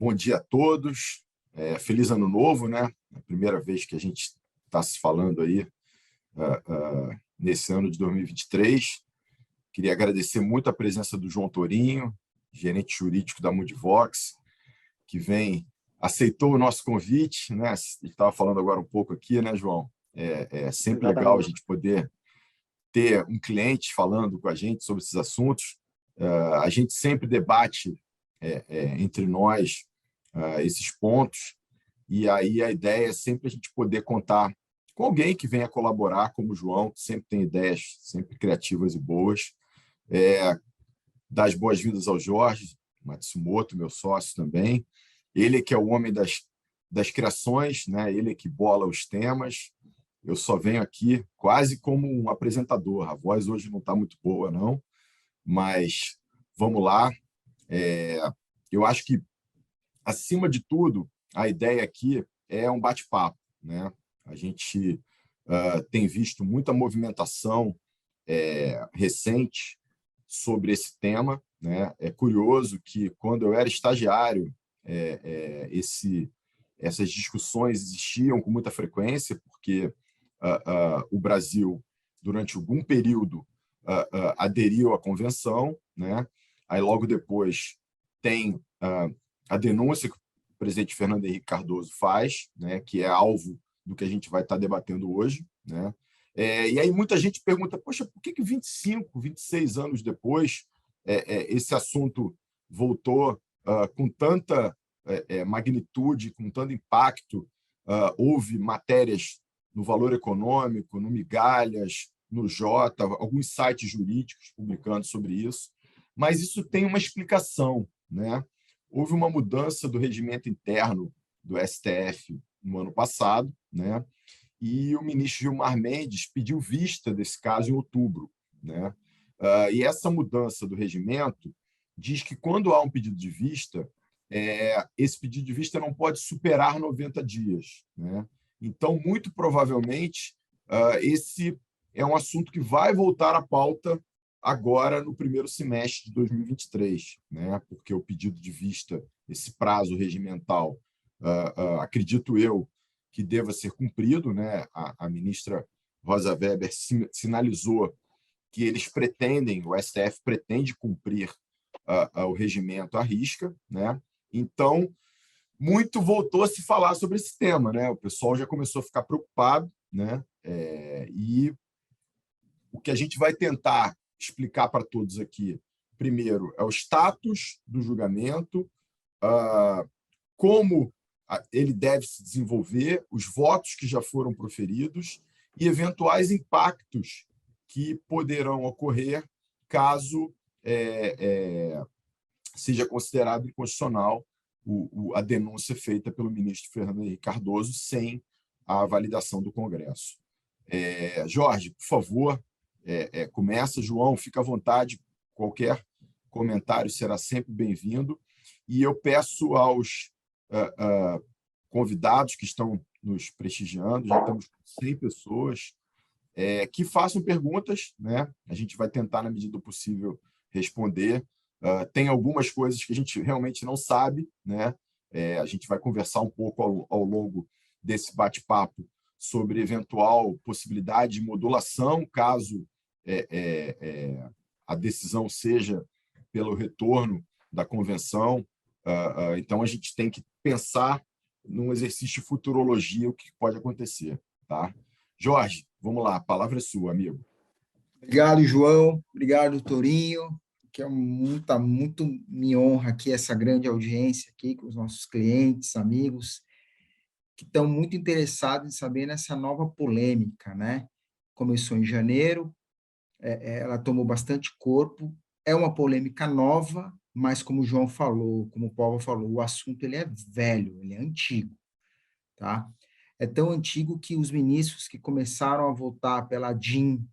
Bom dia a todos. Feliz Ano Novo, né? É a primeira vez que a gente está se falando aí nesse ano de 2023. Queria agradecer muito a presença do João Tourinho, gerente jurídico da Moodivox, que aceitou o nosso convite, né? A gente estava falando agora um pouco aqui, né, João? É sempre legal a gente poder ter um cliente falando com a gente sobre esses assuntos. A gente sempre debate entre nós esses pontos, e aí a ideia é sempre a gente poder contar com alguém que venha colaborar, como o João, que sempre tem ideias sempre criativas e boas. Dar as boas-vindas ao Jorge Matsumoto, meu sócio também. Ele que é o homem das criações, né? Ele que bola os temas. Eu só venho aqui quase como um apresentador. A voz hoje não está muito boa, não, mas vamos lá. Eu acho que, acima de tudo, a ideia aqui é um bate-papo, né? A gente tem visto muita movimentação recente sobre esse tema, né? É curioso que, quando eu era estagiário, essas discussões existiam com muita frequência, porque o Brasil, durante algum período, aderiu à convenção, né? Aí, logo depois, tem a denúncia que o presidente Fernando Henrique Cardoso faz, né? Que é alvo do que a gente vai estar debatendo hoje, né? E aí muita gente pergunta, poxa, por que 25, 26 anos depois esse assunto voltou com tanta magnitude, com tanto impacto? Houve matérias no Valor Econômico, no Migalhas, no Jota, alguns sites jurídicos publicando sobre isso, mas isso tem uma explicação, né? Houve uma mudança do regimento interno do STF no ano passado, né? E o ministro Gilmar Mendes pediu vista desse caso em outubro, né? E essa mudança do regimento diz que, quando há um pedido de vista, esse pedido de vista não pode superar 90 dias, né? Então, muito provavelmente, esse é um assunto que vai voltar à pauta agora no primeiro semestre de 2023, né? Porque o pedido de vista, esse prazo regimental, acredito eu, que deva ser cumprido, né? A ministra Rosa Weber sinalizou que eles pretendem, o STF pretende cumprir o regimento à risca, né? Então, muito voltou a se falar sobre esse tema, né? O pessoal já começou a ficar preocupado, né? E o que a gente vai tentar explicar para todos aqui, primeiro, é o status do julgamento, como ele deve se desenvolver, os votos que já foram proferidos e eventuais impactos que poderão ocorrer caso seja considerado inconstitucional a denúncia feita pelo ministro Fernando Henrique Cardoso sem a validação do Congresso. Jorge, por favor, começa. João, fica à vontade, qualquer comentário será sempre bem-vindo. E eu peço aos convidados que estão nos prestigiando, já estamos com 100 pessoas, que façam perguntas, né? A gente vai tentar, na medida do possível, responder. Tem algumas coisas que a gente realmente não sabe, né? A gente vai conversar um pouco ao longo desse bate-papo sobre eventual possibilidade de modulação, caso a decisão seja pelo retorno da convenção. Então, a gente tem que pensar num exercício de futurologia o que pode acontecer, tá? Jorge, vamos lá, a palavra é sua, amigo. Obrigado, João. Obrigado, Tourinho, que muito me honra aqui essa grande audiência aqui com os nossos clientes, amigos, que estão muito interessados em saber nessa nova polêmica, né? Começou em janeiro, ela tomou bastante corpo, é uma polêmica nova, mas, como o João falou, como o Paulo falou, o assunto ele é velho, ele é antigo, tá? É tão antigo que os ministros que começaram a votar pela DIN,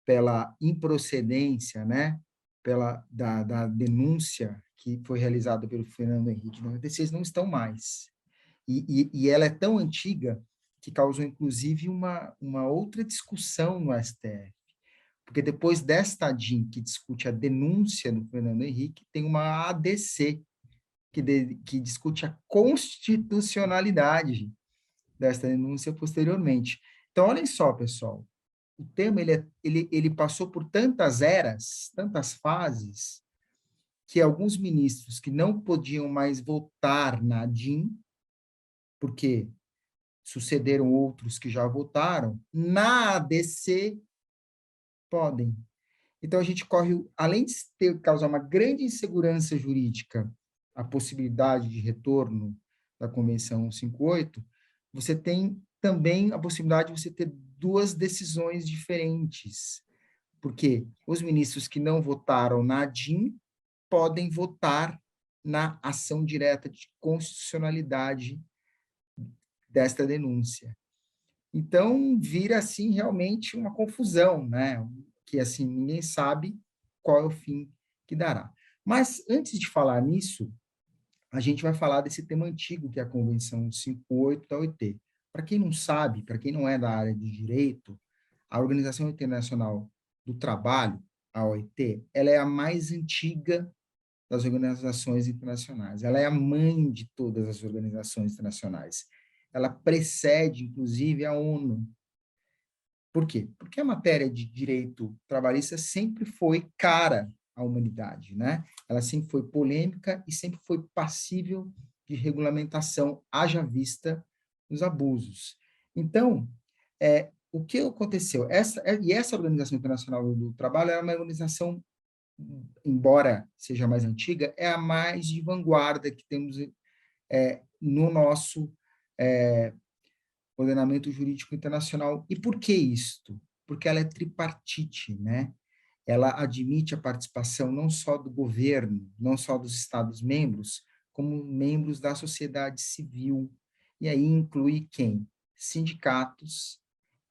pela improcedência, né, da denúncia que foi realizada pelo Fernando Henrique em 96, não estão mais. E ela é tão antiga que causou, inclusive, uma outra discussão no STF, porque depois desta DIN, que discute a denúncia do Fernando Henrique, tem uma ADC, que discute a constitucionalidade desta denúncia posteriormente. Então, olhem só, pessoal, o tema ele passou por tantas eras, tantas fases, que alguns ministros que não podiam mais votar na ADIM, porque sucederam outros que já votaram, na ADC podem. Então, a gente corre, além de causar uma grande insegurança jurídica, a possibilidade de retorno da Convenção 158, você tem também a possibilidade de você ter duas decisões diferentes, porque os ministros que não votaram na ADIM podem votar na ação direta de constitucionalidade desta denúncia. Então, vira, assim, realmente uma confusão, né? Que, assim, ninguém sabe qual é o fim que dará. Mas, antes de falar nisso, a gente vai falar desse tema antigo, que é a Convenção 58 da OIT. Para quem não sabe, para quem não é da área de direito, a Organização Internacional do Trabalho, a OIT, ela é a mais antiga das organizações internacionais. Ela é a mãe de todas as organizações internacionais. Ela precede, inclusive, a ONU. Por quê? Porque a matéria de direito trabalhista sempre foi cara à humanidade, né? Ela sempre foi polêmica e sempre foi passível de regulamentação, haja vista os abusos. Então, o que aconteceu? Essa Organização Internacional do Trabalho é uma organização, embora seja mais antiga, é a mais de vanguarda que temos no nosso ordenamento jurídico internacional. E por que isto? Porque ela é tripartite, né? Ela admite a participação não só do governo, não só dos Estados-membros, como membros da sociedade civil. E aí inclui quem? Sindicatos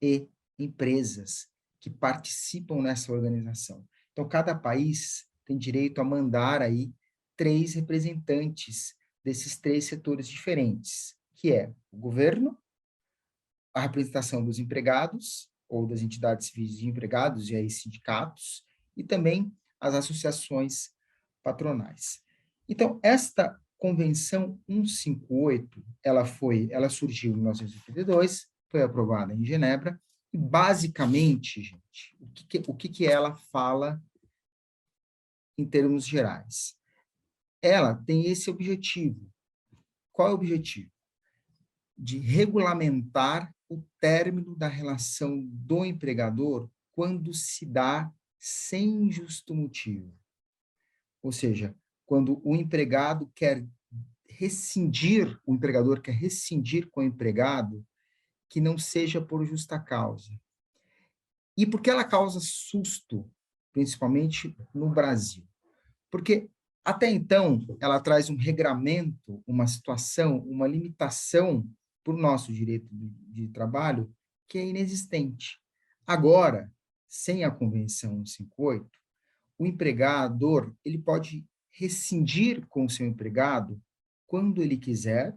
e empresas que participam nessa organização. Então, cada país tem direito a mandar aí 3 representantes desses 3 setores diferentes, que é o governo, a representação dos empregados, ou das entidades civis de empregados, e aí sindicatos, e também as associações patronais. Então, esta Convenção 158, ela surgiu em 1982, foi aprovada em Genebra, e basicamente, gente, o que ela fala em termos gerais? Ela tem esse objetivo. Qual é o objetivo? De regulamentar o término da relação do empregador quando se dá sem justo motivo. Ou seja, quando o empregador quer rescindir com o empregado, que não seja por justa causa. E por que ela causa susto, principalmente no Brasil? Porque até então ela traz um regramento, uma situação, uma limitação para o nosso direito de trabalho que é inexistente. Agora, sem a Convenção 158, o empregador ele pode rescindir com o seu empregado quando ele quiser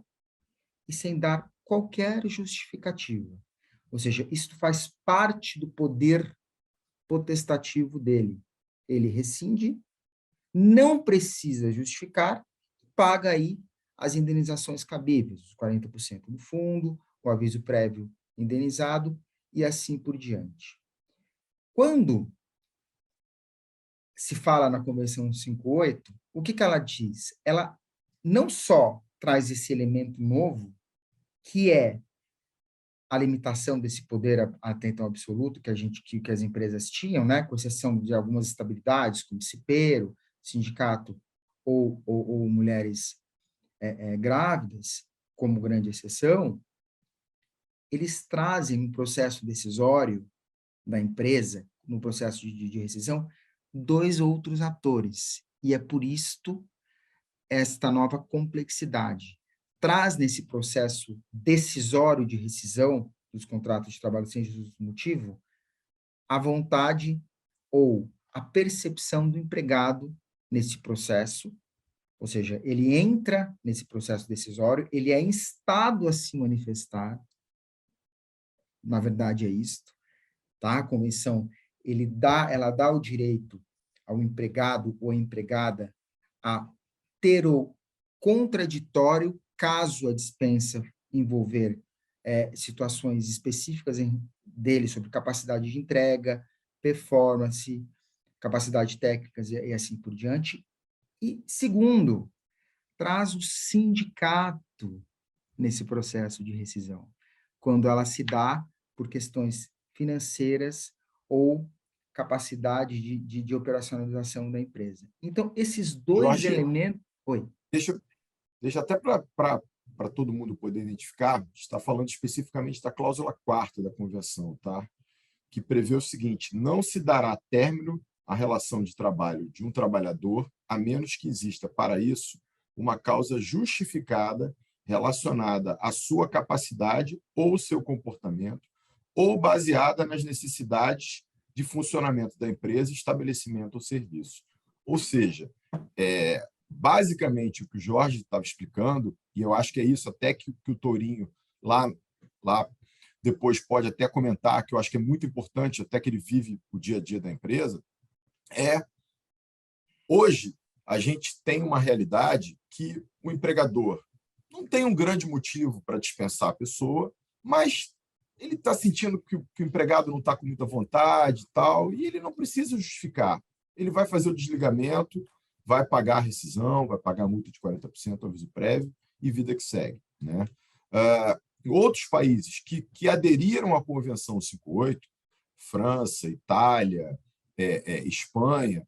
e sem dar qualquer justificativa. Ou seja, isso faz parte do poder potestativo dele. Ele rescinde, não precisa justificar, paga aí as indenizações cabíveis, os 40% do fundo, o aviso prévio indenizado e assim por diante. Quando se fala na Convenção 58, o que ela diz? Ela não só traz esse elemento novo, que é a limitação desse poder até então absoluto que as empresas tinham, né, com exceção de algumas estabilidades, como cipeiro, sindicato ou mulheres grávidas, como grande exceção, eles trazem no processo decisório da empresa, no processo de rescisão, 2 outros atores. E é por isto esta nova complexidade. Traz nesse processo decisório de rescisão dos contratos de trabalho sem justo motivo a vontade ou a percepção do empregado nesse processo, ou seja, ele entra nesse processo decisório, ele é instado a se manifestar, na verdade é isto, tá? A convenção, ela dá o direito ao empregado ou à empregada a ter contraditório caso a dispensa envolver situações específicas dele sobre capacidade de entrega, performance, capacidade técnicas e assim por diante. E, segundo, traz o sindicato nesse processo de rescisão, quando ela se dá por questões financeiras ou capacidade de operacionalização da empresa. Então, esses dois Jorge, elementos... Oi. deixa até para todo mundo poder identificar, está falando especificamente da cláusula 4ª da convenção, tá? Que prevê o seguinte: não se dará término à relação de trabalho de um trabalhador, a menos que exista para isso uma causa justificada relacionada à sua capacidade ou seu comportamento, ou baseada nas necessidades de funcionamento da empresa, estabelecimento ou serviço. Ou seja, basicamente o que o Jorge estava explicando, e eu acho que é isso até que o Tourinho lá depois pode até comentar, que eu acho que é muito importante, até que ele vive o dia a dia da empresa, hoje a gente tem uma realidade que o empregador não tem um grande motivo para dispensar a pessoa, mas ele está sentindo que o empregado não está com muita vontade e tal, e ele não precisa justificar. Ele vai fazer o desligamento, vai pagar a rescisão, vai pagar a multa de 40%, aviso prévio, e vida que segue, né? Outros países que aderiram à Convenção 58, França, Itália, Espanha,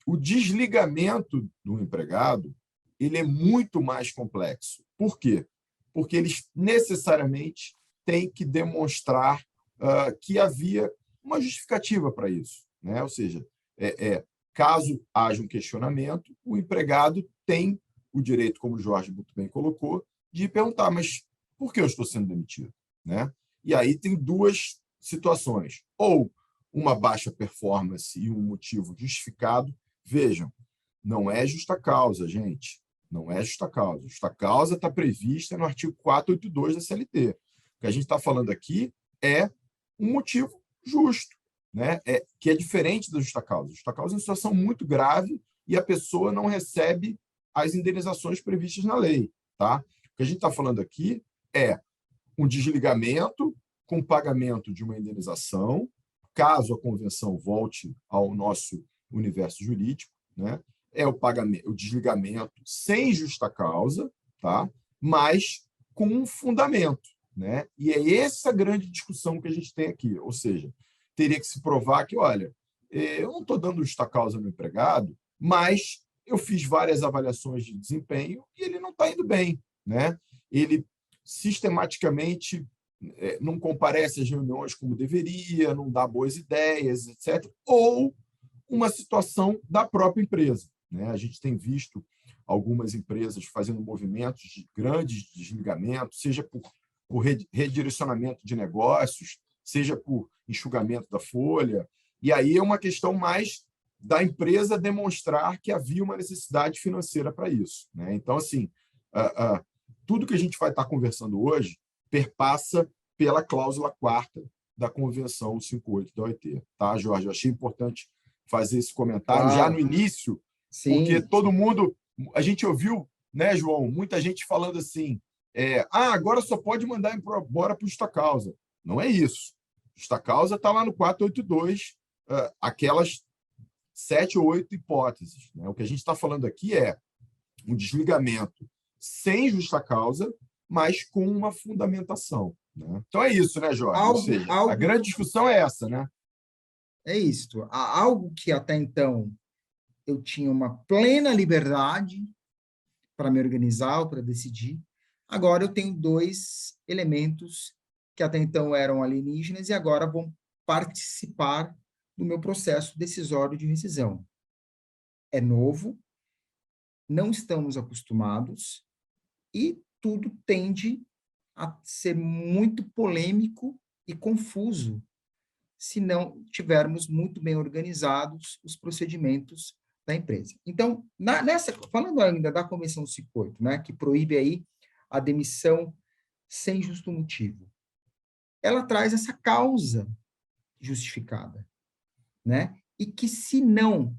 o desligamento do empregado ele é muito mais complexo. Por quê? Porque eles necessariamente têm que demonstrar que havia uma justificativa para isso, né? Ou seja, caso haja um questionamento, o empregado tem o direito, como o Jorge muito bem colocou, de perguntar, mas por que eu estou sendo demitido? Né? E aí tem duas situações. Ou uma baixa performance e um motivo justificado. Vejam, não é justa causa, gente. Não é justa causa. Justa causa está prevista no artigo 482 da CLT. O que a gente está falando aqui é um motivo justo, né? Que é diferente da justa causa. A justa causa é uma situação muito grave e a pessoa não recebe as indenizações previstas na lei. Tá? O que a gente está falando aqui é um desligamento com pagamento de uma indenização, caso a convenção volte ao nosso universo jurídico, né? É o desligamento sem justa causa, tá? Mas com um fundamento, né? E é essa grande discussão que a gente tem aqui, ou seja, teria que se provar que, olha, eu não estou dando justa causa no empregado, mas eu fiz várias avaliações de desempenho e ele não está indo bem, né? Ele sistematicamente não comparece às reuniões como deveria, não dá boas ideias, etc. Ou uma situação da própria empresa, né? A gente tem visto algumas empresas fazendo movimentos de grandes desligamentos, seja por redirecionamento de negócios, seja por enxugamento da folha. E aí é uma questão mais da empresa demonstrar que havia uma necessidade financeira para isso, né? Então, assim, tudo que a gente vai estar conversando hoje perpassa pela cláusula 4ª da Convenção 58 da OIT. Tá, Jorge? Eu achei importante fazer esse comentário já no início, porque todo mundo... A gente ouviu, né, João, muita gente falando assim, agora só pode mandar embora por justa causa. Não é isso. Justa causa está lá no 482, aquelas 7 ou 8 hipóteses, né? O que a gente está falando aqui é um desligamento sem justa causa, mas com uma fundamentação, né? Então é isso, né, Jorge? Ou seja, a grande discussão é essa, né? É isso. Há algo que até então eu tinha uma plena liberdade para me organizar ou para decidir. Agora eu tenho dois elementos que até então eram alienígenas e agora vão participar do meu processo decisório de rescisão. É novo, não estamos acostumados e tudo tende a ser muito polêmico e confuso se não tivermos muito bem organizados os procedimentos da empresa. Então, falando ainda da Convenção 58, né, que proíbe aí a demissão sem justo motivo, ela traz essa causa justificada, né, e que se não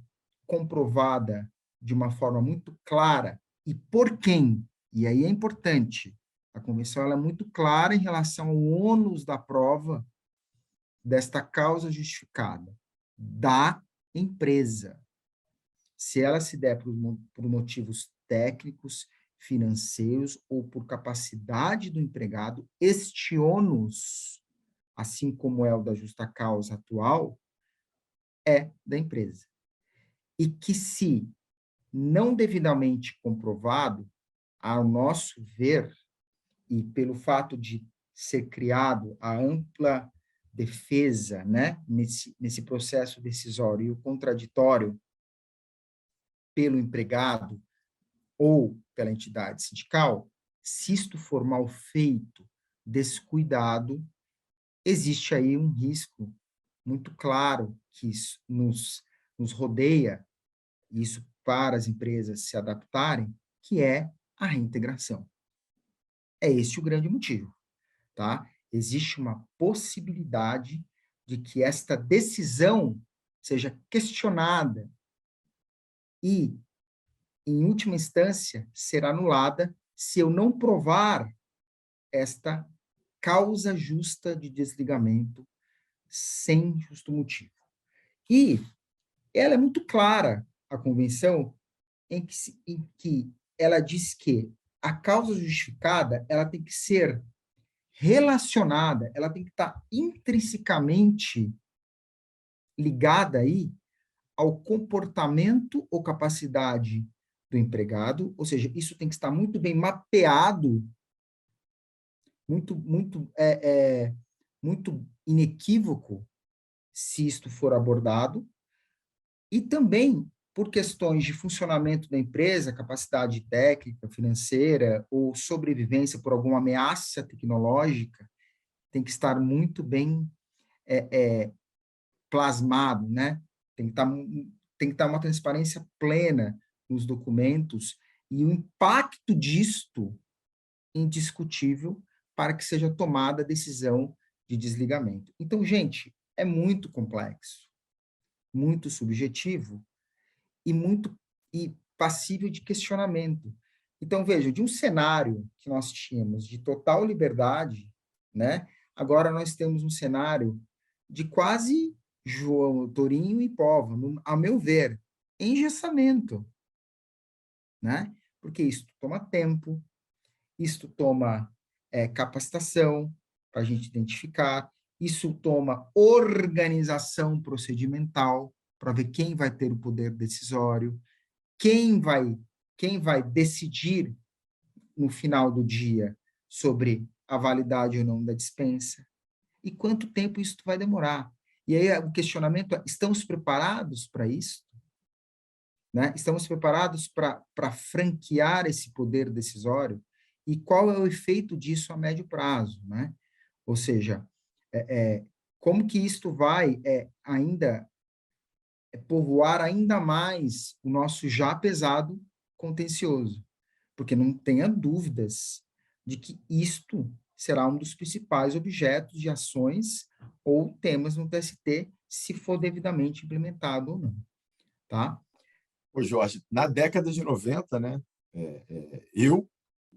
comprovada de uma forma muito clara e por quem. E aí é importante, a convenção ela é muito clara em relação ao ônus da prova desta causa justificada da empresa. Se ela se der por motivos técnicos, financeiros ou por capacidade do empregado, este ônus, assim como é o da justa causa atual, é da empresa. E que se não devidamente comprovado, ao nosso ver, e pelo fato de ser criado a ampla defesa, né, nesse processo decisório e o contraditório pelo empregado ou pela entidade sindical, se isto for mal feito, descuidado, existe aí um risco muito claro que nos rodeia, isso para as empresas se adaptarem, que é a reintegração. É esse o grande motivo, tá? Existe uma possibilidade de que esta decisão seja questionada e, em última instância, ser anulada se eu não provar esta causa justa de desligamento sem justo motivo. E ela é muito clara, a convenção, em que ela diz que a causa justificada ela tem que ser relacionada, ela tem que estar intrinsecamente ligada aí ao comportamento ou capacidade do empregado, ou seja, isso tem que estar muito bem mapeado, muito inequívoco, se isto for abordado, e também por questões de funcionamento da empresa, capacidade técnica, financeira ou sobrevivência por alguma ameaça tecnológica, tem que estar muito bem plasmado, né? Tem que estar uma transparência plena nos documentos e o impacto disto indiscutível para que seja tomada a decisão de desligamento. Então, gente, é muito complexo, muito subjetivo e passível de questionamento. Então, vejam, de um cenário que nós tínhamos de total liberdade, né? Agora nós temos um cenário de quase João Tourinho e Póvoa, a meu ver, engessamento, né? Porque isso toma tempo, isso toma capacitação para a gente identificar, isso toma organização procedimental para ver quem vai ter o poder decisório, quem vai decidir no final do dia sobre a validade ou não da dispensa e quanto tempo isso vai demorar. E aí o questionamento é, estamos preparados para isso? Né? Estamos preparados para franquear esse poder decisório? E qual é o efeito disso a médio prazo? Né? Ou seja, como que isto vai ainda povoar ainda mais o nosso já pesado contencioso? Porque não tenha dúvidas de que isto será um dos principais objetos de ações ou temas no TST, se for devidamente implementado ou não, tá? Ô, Jorge, na década de 90, né, eu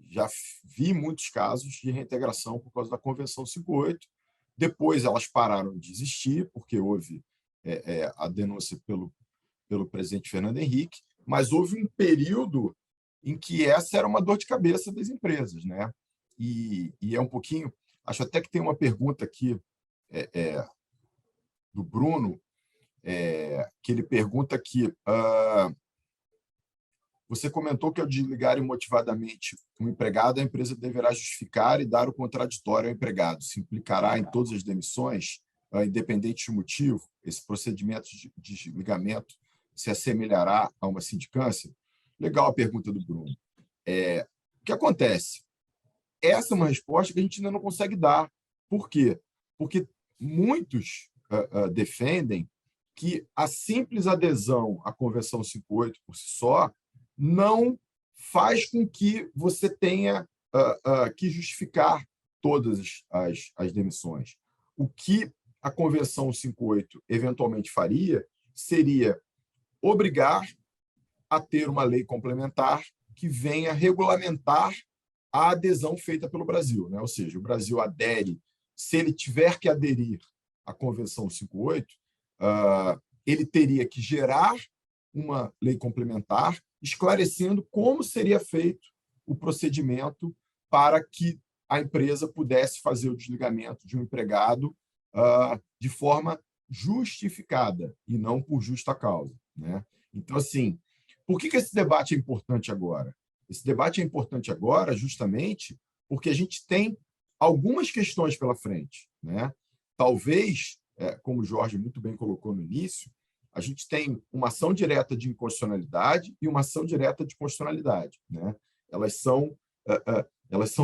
já vi muitos casos de reintegração por causa da Convenção 58. Depois elas pararam de existir, porque houve a denúncia pelo presidente Fernando Henrique, mas houve um período em que essa era uma dor de cabeça das empresas, né? E é um pouquinho... Acho até que tem uma pergunta aqui do Bruno, que ele pergunta aqui... Você comentou que ao desligar imotivadamente um empregado, a empresa deverá justificar e dar o contraditório ao empregado. Se implicará em todas as demissões, independente do motivo, esse procedimento de desligamento se assemelhará a uma sindicância? Legal a pergunta do Bruno. O que acontece? Essa é uma resposta que a gente ainda não consegue dar. Por quê? Porque muitos defendem que a simples adesão à Convenção 58 por si só não faz com que você tenha que justificar todas as demissões. O que a Convenção 58 eventualmente faria seria obrigar a ter uma lei complementar que venha regulamentar a adesão feita pelo Brasil, né? Ou seja, o Brasil adere, se ele tiver que aderir à Convenção 58, ele teria que gerar uma lei complementar esclarecendo como seria feito o procedimento para que a empresa pudesse fazer o desligamento de um empregado de forma justificada e não por justa causa, né? Então, assim, por que esse debate é importante agora? Esse debate é importante agora justamente porque a gente tem algumas questões pela frente, né? Talvez, como o Jorge muito bem colocou no início, a gente tem uma ação direta de inconstitucionalidade e uma ação direta de constitucionalidade, né? Elas são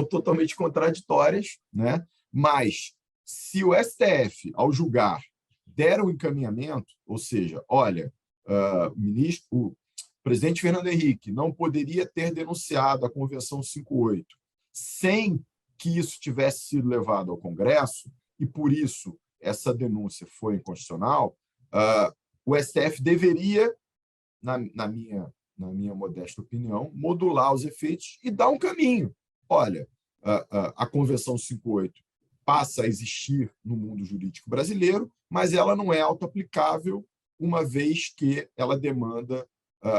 totalmente contraditórias, né? Mas se o STF, ao julgar, der o encaminhamento, ou seja, olha, o presidente Fernando Henrique não poderia ter denunciado a Convenção 58 sem que isso tivesse sido levado ao Congresso, e por isso essa denúncia foi inconstitucional, o STF deveria, na minha modesta opinião, modular os efeitos e dar um caminho. Olha, a Convenção 58 passa a existir no mundo jurídico brasileiro, mas ela não é autoaplicável, uma vez que ela demanda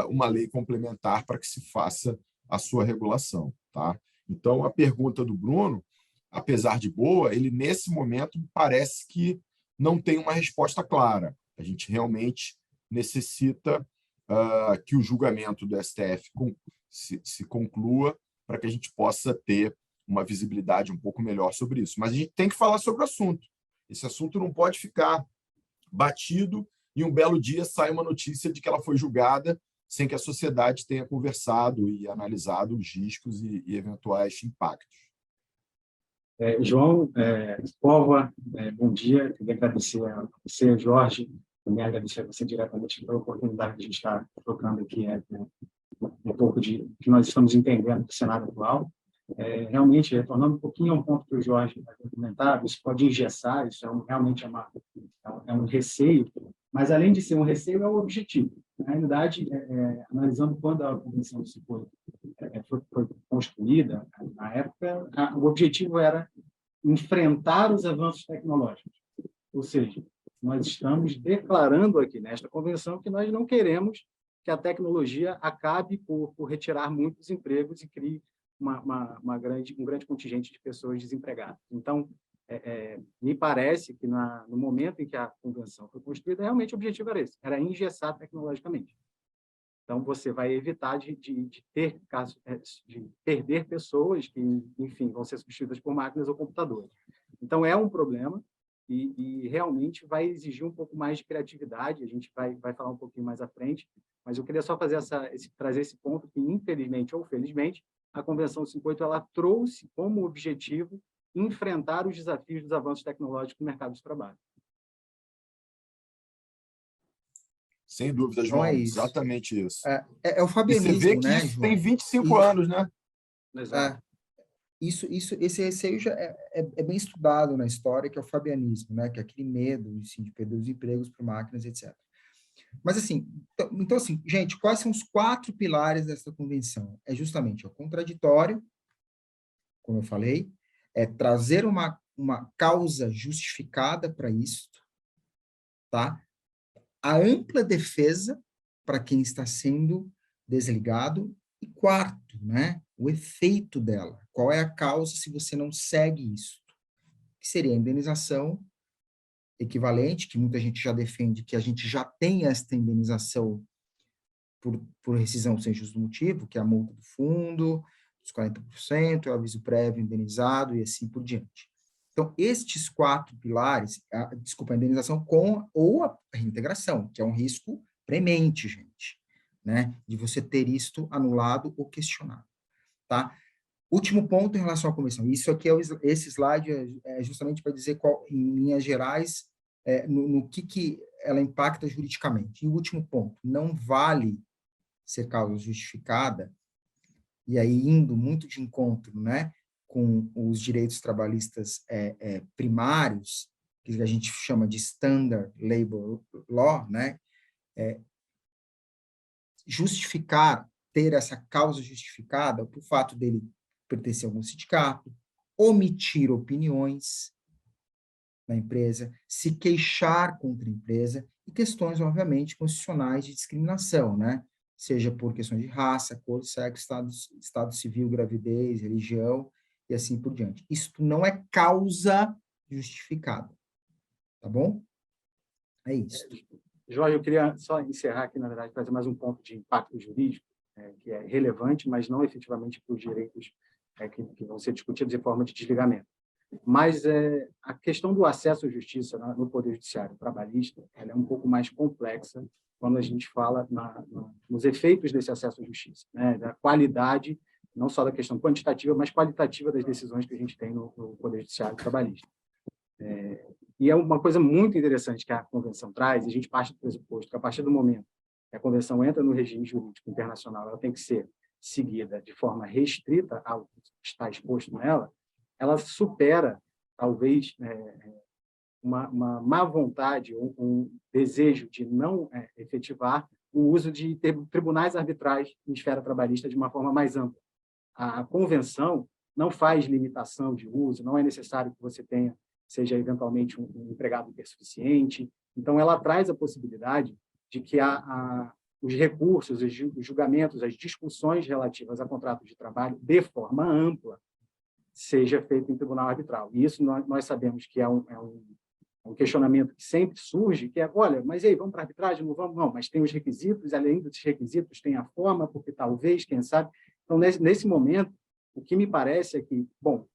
uma lei complementar para que se faça a sua regulação, tá? Então, a pergunta do Bruno, apesar de boa, ele, nesse momento, parece que não tem uma resposta clara. A gente realmente necessita que o julgamento do STF se conclua para que a gente possa ter uma visibilidade um pouco melhor sobre isso. Mas a gente tem que falar sobre o assunto. Esse assunto não pode ficar batido e um belo dia sai uma notícia de que ela foi julgada sem que a sociedade tenha conversado e analisado os riscos e eventuais impactos. João, Pova, bom dia. Queria agradecer a você, Jorge, também agradecer a você diretamente pela oportunidade de a gente estar trocando aqui um pouco de que nós estamos entendendo do cenário atual. Realmente, retornando um pouquinho a um ponto que o Jorge comentava, isso pode engessar, isso realmente é um receio, mas, além de ser um receio, é um objetivo. Na realidade, analisando quando a Convenção foi construída, na época, o objetivo era enfrentar os avanços tecnológicos. Ou seja, nós estamos declarando aqui nesta convenção que nós não queremos que a tecnologia acabe por retirar muitos empregos e crie um grande contingente de pessoas desempregadas. Então, me parece que no momento em que a convenção foi construída, realmente o objetivo era esse, era engessar tecnologicamente. Então, você vai evitar de ter casos, de perder pessoas que, enfim, vão ser substituídas por máquinas ou computadores. Então, é um problema e realmente vai exigir um pouco mais de criatividade, a gente vai falar um pouquinho mais à frente, mas eu queria só trazer esse ponto que, infelizmente ou felizmente, a Convenção 58 ela trouxe como objetivo enfrentar os desafios dos avanços tecnológicos no mercado de trabalho. Sem dúvida, João. É exatamente isso. É o fabianismo, e você vê que né, isso João? tem 25 anos, né? Exato. Esse receio já é bem estudado na história, que é o fabianismo, né? Que é aquele medo assim, de perder os empregos por máquinas, etc. Mas, assim, então, assim, gente, quais são os 4 pilares dessa convenção? É justamente o contraditório, como eu falei, é trazer uma causa justificada para isso, tá? A ampla defesa para quem está sendo desligado e 4, né? O efeito dela. Qual é a causa se você não segue isso? Que seria a indenização equivalente, que muita gente já defende que a gente já tem esta indenização por rescisão sem justo motivo, que é a multa do fundo, os 40%, o aviso prévio indenizado e assim por diante. Então, estes 4 pilares, a indenização ou a reintegração, que é um risco premente, gente, né, de você ter isto anulado ou questionado, tá? Último ponto em relação à convenção. Isso aqui esse slide é justamente para dizer em linhas gerais, no que ela impacta juridicamente. E o último ponto, não vale ser causa justificada, e aí indo muito de encontro, né, com os direitos trabalhistas primários, que a gente chama de Standard Labor Law, né, justificar ter essa causa justificada por fato dele pertencer a algum sindicato, omitir opiniões na empresa, se queixar contra a empresa, e questões, obviamente, constitucionais de discriminação, né? Seja por questões de raça, cor, sexo, estado civil, gravidez, religião, e assim por diante. Isto não é causa justificada, tá bom? É isso. Jorge, eu queria só encerrar aqui, na verdade, trazer mais um ponto de impacto jurídico, que é relevante, mas não efetivamente para os direitos que vão ser discutidos em forma de desligamento. Mas a questão do acesso à justiça no Poder Judiciário trabalhista, ela é um pouco mais complexa quando a gente fala nos efeitos desse acesso à justiça, né? Da qualidade, não só da questão quantitativa, mas qualitativa das decisões que a gente tem no Poder Judiciário trabalhista. E é uma coisa muito interessante que a Convenção traz, e a gente parte do pressuposto que, a partir do momento que a Convenção entra no regime jurídico internacional, ela tem que ser seguida de forma restrita ao que está exposto nela, ela supera, talvez, uma má vontade ou um desejo de não efetivar o uso de tribunais arbitrais em esfera trabalhista de uma forma mais ampla. A Convenção não faz limitação de uso, não é necessário que você seja eventualmente um empregado hipersuficiente. Então, ela traz a possibilidade de que os recursos, os julgamentos, as discussões relativas a contratos de trabalho, de forma ampla, seja feito em tribunal arbitral. E isso nós sabemos que é um questionamento que sempre surge, que é, olha, mas e aí, vamos para a arbitragem? Não vamos? Não, mas tem os requisitos, além dos requisitos, tem a forma, porque talvez, quem sabe. Então, nesse momento, o que me parece é que, bom,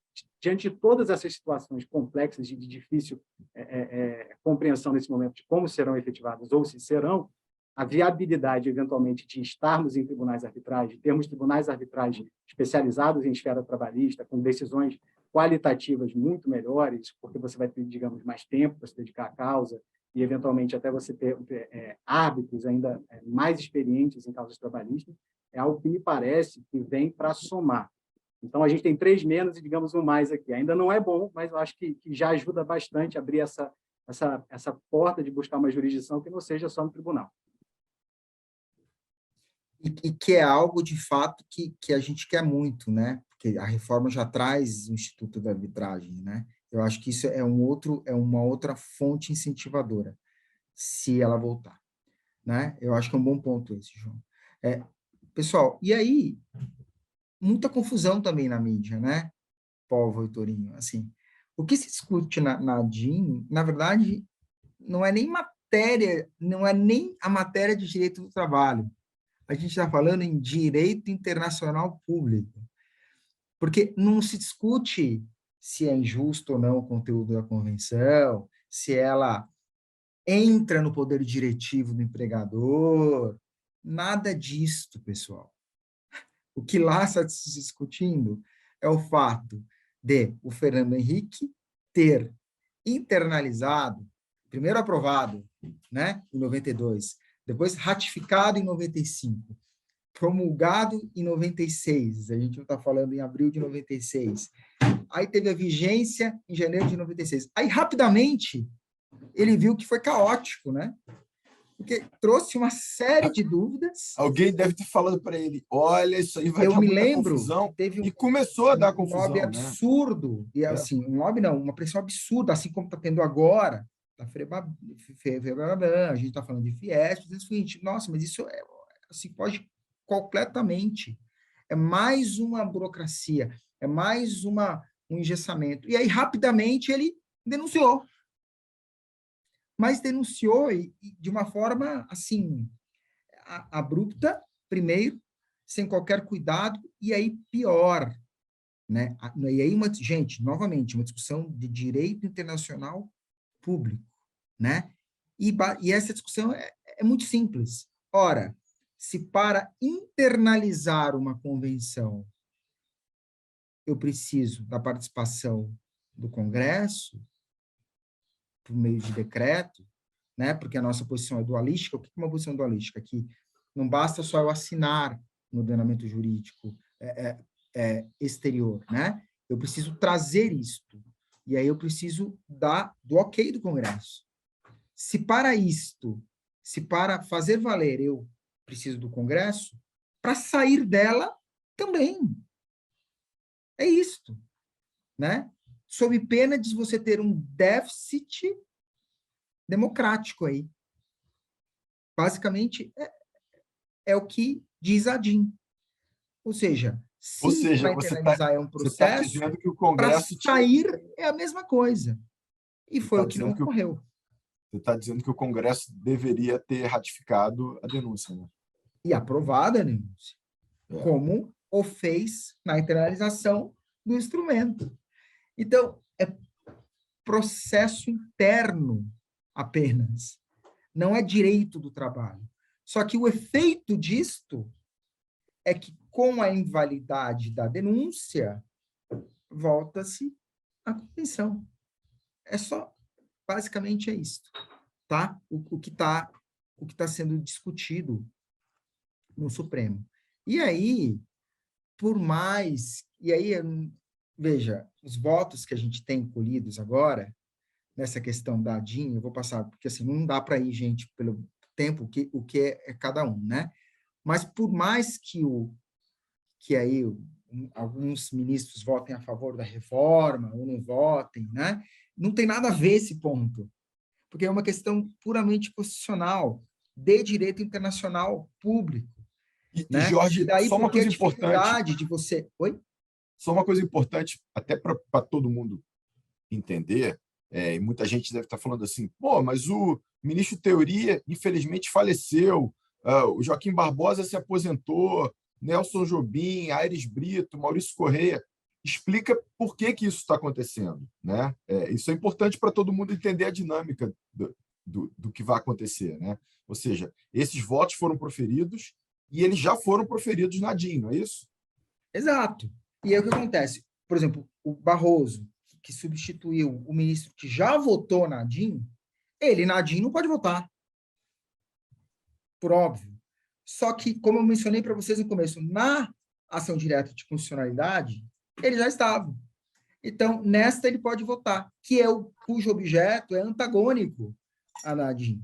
diante de todas essas situações complexas e de difícil compreensão nesse momento de como serão efetivadas ou se serão, a viabilidade, eventualmente, de estarmos em tribunais arbitrais, de termos tribunais arbitrais especializados em esfera trabalhista, com decisões qualitativas muito melhores, porque você vai ter, digamos, mais tempo para se dedicar à causa e, eventualmente, até você ter árbitros ainda mais experientes em causas trabalhistas, é algo que me parece que vem para somar. Então, a gente tem 3 menos e, digamos, um mais aqui. Ainda não é bom, mas eu acho que já ajuda bastante a abrir essa porta de buscar uma jurisdição que não seja só no tribunal. E que é algo, de fato, que a gente quer muito, né? Porque a reforma já traz o Instituto da Arbitragem, né? Eu acho que isso é uma outra fonte incentivadora, se ela voltar, né? Eu acho que é um bom ponto esse, João. Pessoal, e aí, muita confusão também na mídia, né? Povo e Torinho, assim. O que se discute na DIN, na verdade, não é nem a matéria de direito do trabalho. A gente está falando em direito internacional público, porque não se discute se é injusto ou não o conteúdo da convenção, se ela entra no poder diretivo do empregador, nada disto, pessoal. O que lá está se discutindo é o fato de o Fernando Henrique ter internalizado, primeiro aprovado, né, em 92, depois ratificado em 95, promulgado em 96, a gente não está falando em abril de 96, aí teve a vigência em janeiro de 96. Aí, rapidamente, ele viu que foi caótico, né? Porque trouxe uma série de dúvidas. Alguém deve ter falado para ele, olha, isso aí vai dar muita confusão. Teve e começou a dar um confusão, lobby absurdo, e assim, um lobby não, uma pressão absurda, assim como está tendo agora, da Febraban, a gente está falando de Fiesp, diz o seguinte, nossa, mas isso assim, pode completamente, é mais uma burocracia, é mais um engessamento. E aí, rapidamente, ele denunciou. Mas denunciou de uma forma, assim, abrupta, primeiro, sem qualquer cuidado, e aí pior, né? E aí, gente, novamente, uma discussão de direito internacional público, né? E essa discussão é muito simples. Ora, se para internalizar uma convenção eu preciso da participação do Congresso, por meio de decreto, né? Porque a nossa posição é dualística. O que é uma posição dualística? Que não basta só eu assinar no ordenamento jurídico exterior, né? Eu preciso trazer isto. E aí eu preciso do ok do Congresso. Se para fazer valer, eu preciso do Congresso, para sair dela também. É isto, né? Sob pena de você ter um déficit democrático aí. Basicamente, é o que diz a DIN. Ou seja, Ou se seja, para internalizar é um você tá processo, dizendo que o para Congresso tinha sair é a mesma coisa. E você foi está o que não dizendo que ocorreu. você está dizendo que o Congresso deveria ter ratificado a denúncia, né? E aprovada a denúncia, É. como o fez na internalização do instrumento. Então, é processo interno apenas, não é direito do trabalho. Só que o efeito disto é que, com a invalidade da denúncia, volta-se à convenção. É só, basicamente é isso, tá? O que está sendo discutido no Supremo. E aí, por mais, veja, os votos que a gente tem colhidos agora, nessa questão da DIN, eu vou passar, porque assim, não dá para ir, gente, pelo tempo, o que é cada um, né? Mas por mais que aí alguns ministros votem a favor da reforma ou não votem, né? Não tem nada a ver esse ponto, porque é uma questão puramente constitucional, de direito internacional público, E né? E Jorge, daí só uma porque a coisa importante, dificuldade de você... Oi? só uma coisa importante, até para todo mundo entender, e muita gente deve estar falando assim, pô, mas o ministro Teoria, infelizmente, faleceu, o Joaquim Barbosa se aposentou, Nelson Jobim, Aires Brito, Maurício Correia. Explica por que que isso está acontecendo, né? Isso é importante para todo mundo entender a dinâmica do que vai acontecer, né? Ou seja, esses votos foram proferidos e eles já foram proferidos na DIN, não é isso? Exato. E aí o que acontece? Por exemplo, o Barroso, que substituiu o ministro que já votou na DIN, ele na DIN não pode votar, por óbvio. Só que, como eu mencionei para vocês no começo, na ação direta de constitucionalidade, ele já estava. Então, nesta ele pode votar, que é cujo objeto é antagônico à NADIM,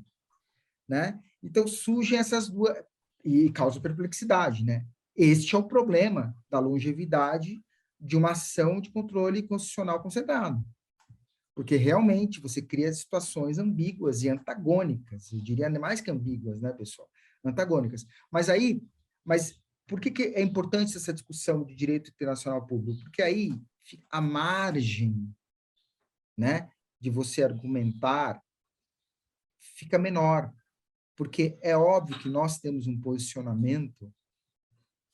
né? Então, surgem essas duas, e causa perplexidade, né? Este é o problema da longevidade de uma ação de controle constitucional concentrado. Porque realmente você cria situações ambíguas e antagônicas, eu diria mais que ambíguas, né, pessoal? Antagônicas. Mas por que é importante essa discussão de direito internacional público? Porque aí a margem, né, de você argumentar fica menor, porque é óbvio que nós temos um posicionamento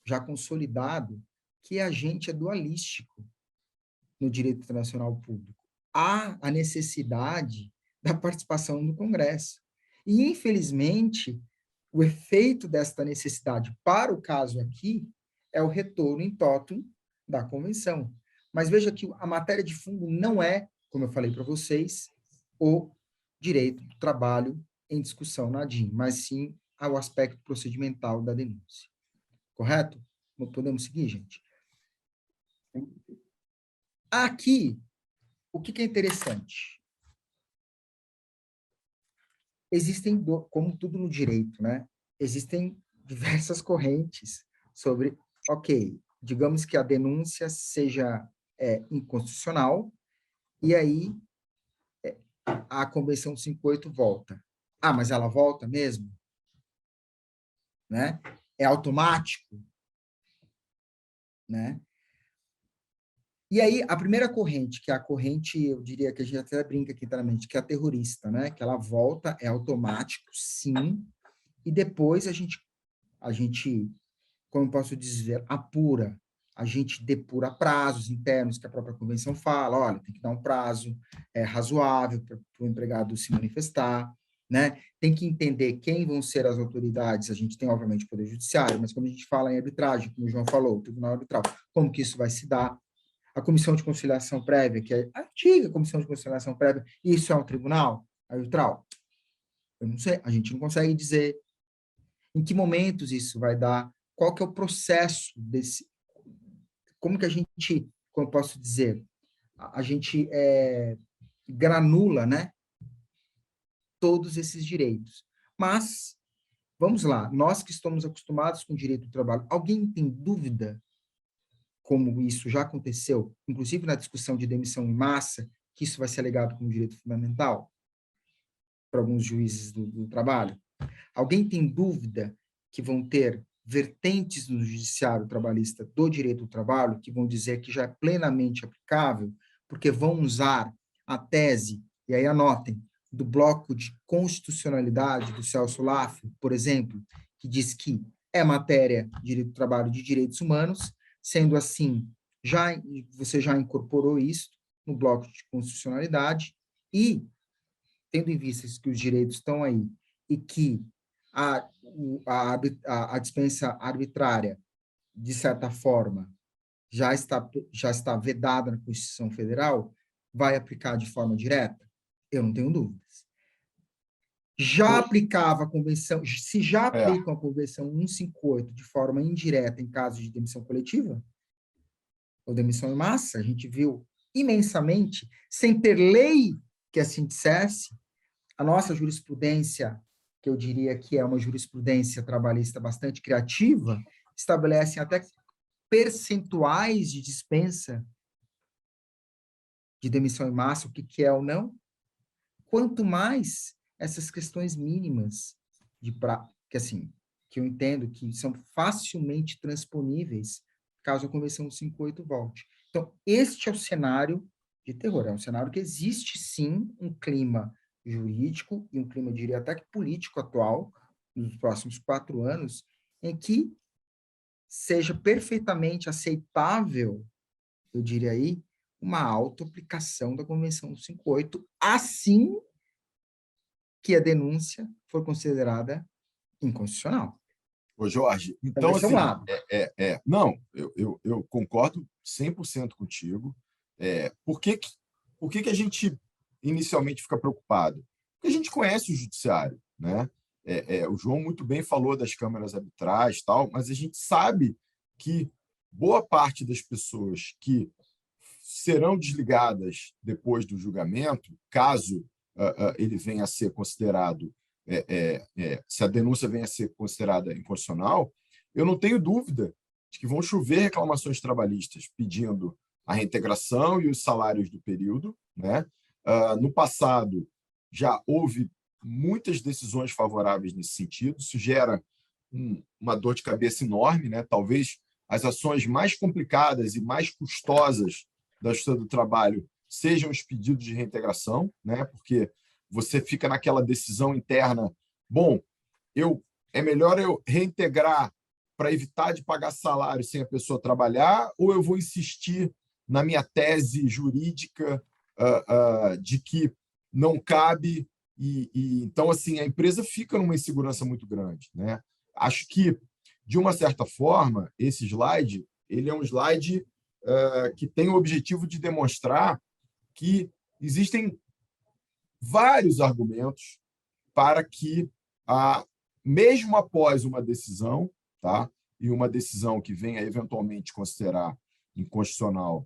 já consolidado que a gente é dualístico no direito internacional público. Há a necessidade da participação do Congresso. E, infelizmente, o efeito desta necessidade para o caso aqui é o retorno em totum da convenção. Mas veja que a matéria de fundo não é, como eu falei para vocês, o direito do trabalho em discussão na DIN, mas sim ao aspecto procedimental da denúncia. Correto? Podemos seguir, gente? Aqui, o que é interessante? Existem, como tudo no direito, né? Existem diversas correntes sobre, ok, digamos que a denúncia seja inconstitucional, e aí a Convenção 58 volta. Ah, mas ela volta mesmo? Né? É automático? Né? E aí, a primeira corrente, que é a corrente, eu diria que a gente até brinca aqui internamente, que é a terrorista, né? Que ela volta, é automático, sim, e depois a gente, como eu posso dizer, apura, a gente depura prazos internos, que a própria convenção fala, olha, tem que dar um prazo razoável para o empregado se manifestar, né? Tem que entender quem vão ser as autoridades, a gente tem, obviamente, o Poder Judiciário, mas quando a gente fala em arbitragem, como o João falou, o Tribunal Arbitral, como que isso vai se dar? A Comissão de Conciliação Prévia, que é a antiga Comissão de Conciliação Prévia, isso é um tribunal arbitral? Eu não sei, a gente não consegue dizer em que momentos isso vai dar, qual que é o processo desse, como que a gente, como eu posso dizer, a gente granula, né, todos esses direitos. Mas vamos lá, nós que estamos acostumados com o direito do trabalho, alguém tem dúvida como isso já aconteceu, inclusive na discussão de demissão em massa, que isso vai ser alegado como direito fundamental para alguns juízes do trabalho? Alguém tem dúvida que vão ter vertentes no judiciário trabalhista do direito do trabalho que vão dizer que já é plenamente aplicável, porque vão usar a tese, e aí anotem, do bloco de constitucionalidade do Celso Laffey, por exemplo, que diz que é matéria de direito do trabalho de direitos humanos, sendo assim, você já incorporou isso no bloco de constitucionalidade e, tendo em vista que os direitos estão aí e que a dispensa arbitrária, de certa forma, já está vedada na Constituição Federal, vai aplicar de forma direta? Eu não tenho dúvidas. Já aplicava a convenção, se já aplicam a Convenção 158 de forma indireta em caso de demissão coletiva, ou demissão em massa, a gente viu imensamente, sem ter lei que assim dissesse, a nossa jurisprudência, que eu diria que é uma jurisprudência trabalhista bastante criativa, estabelecem até percentuais de dispensa de demissão em massa, o que é ou não. Quanto mais essas questões mínimas que eu entendo que são facilmente transponíveis caso a Convenção 58 volte. Então, este é o cenário de terror, é um cenário que existe, sim, um clima jurídico e um clima, eu diria, até que político atual, nos próximos 4 anos, em que seja perfeitamente aceitável, eu diria aí, uma auto-aplicação da Convenção 58, assim que a denúncia for considerada inconstitucional. Ô, Jorge, então, assim, não, eu concordo 100% contigo. Por que a gente inicialmente fica preocupado? Porque a gente conhece o judiciário, né? O João muito bem falou das câmaras arbitrais e tal, mas a gente sabe que boa parte das pessoas que serão desligadas depois do julgamento, caso ele venha a ser considerado, se a denúncia venha a ser considerada inconstitucional, eu não tenho dúvida de que vão chover reclamações trabalhistas pedindo a reintegração e os salários do período, né? No passado, já houve muitas decisões favoráveis nesse sentido, isso gera uma dor de cabeça enorme, né? Talvez as ações mais complicadas e mais custosas da Justiça do Trabalho sejam os pedidos de reintegração, né? Porque você fica naquela decisão interna, bom, é melhor eu reintegrar para evitar de pagar salário sem a pessoa trabalhar, ou eu vou insistir na minha tese jurídica de que não cabe, então, assim, a empresa fica numa insegurança muito grande, né? Acho que, de uma certa forma, esse slide, ele é um slide que tem o objetivo de demonstrar que existem vários argumentos para que, mesmo após uma decisão, tá? E uma decisão que venha eventualmente considerar inconstitucional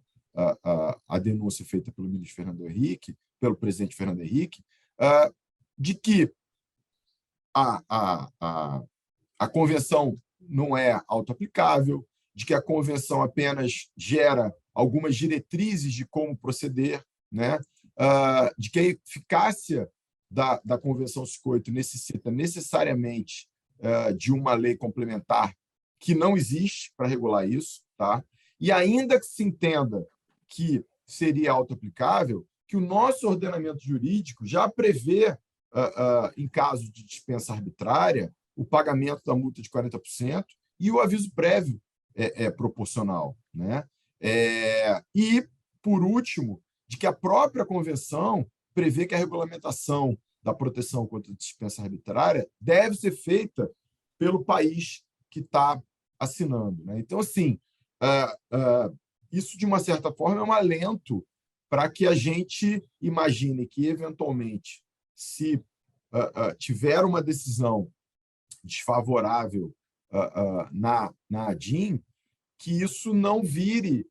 a denúncia feita pelo ministro Fernando Henrique, pelo presidente Fernando Henrique, de que a convenção não é autoaplicável, de que a convenção apenas gera algumas diretrizes de como proceder, né? De que a eficácia da Convenção 58 necessita necessariamente de uma lei complementar que não existe para regular isso, tá? E ainda que se entenda que seria autoaplicável, que o nosso ordenamento jurídico já prevê, em caso de dispensa arbitrária, o pagamento da multa de 40% e o aviso prévio é proporcional, né? E, por último, de que a própria convenção prevê que a regulamentação da proteção contra a dispensa arbitrária deve ser feita pelo país que está assinando, né? Então, assim, isso, de uma certa forma, é um alento para que a gente imagine que, eventualmente, se tiver uma decisão desfavorável na ADIM, que isso não vire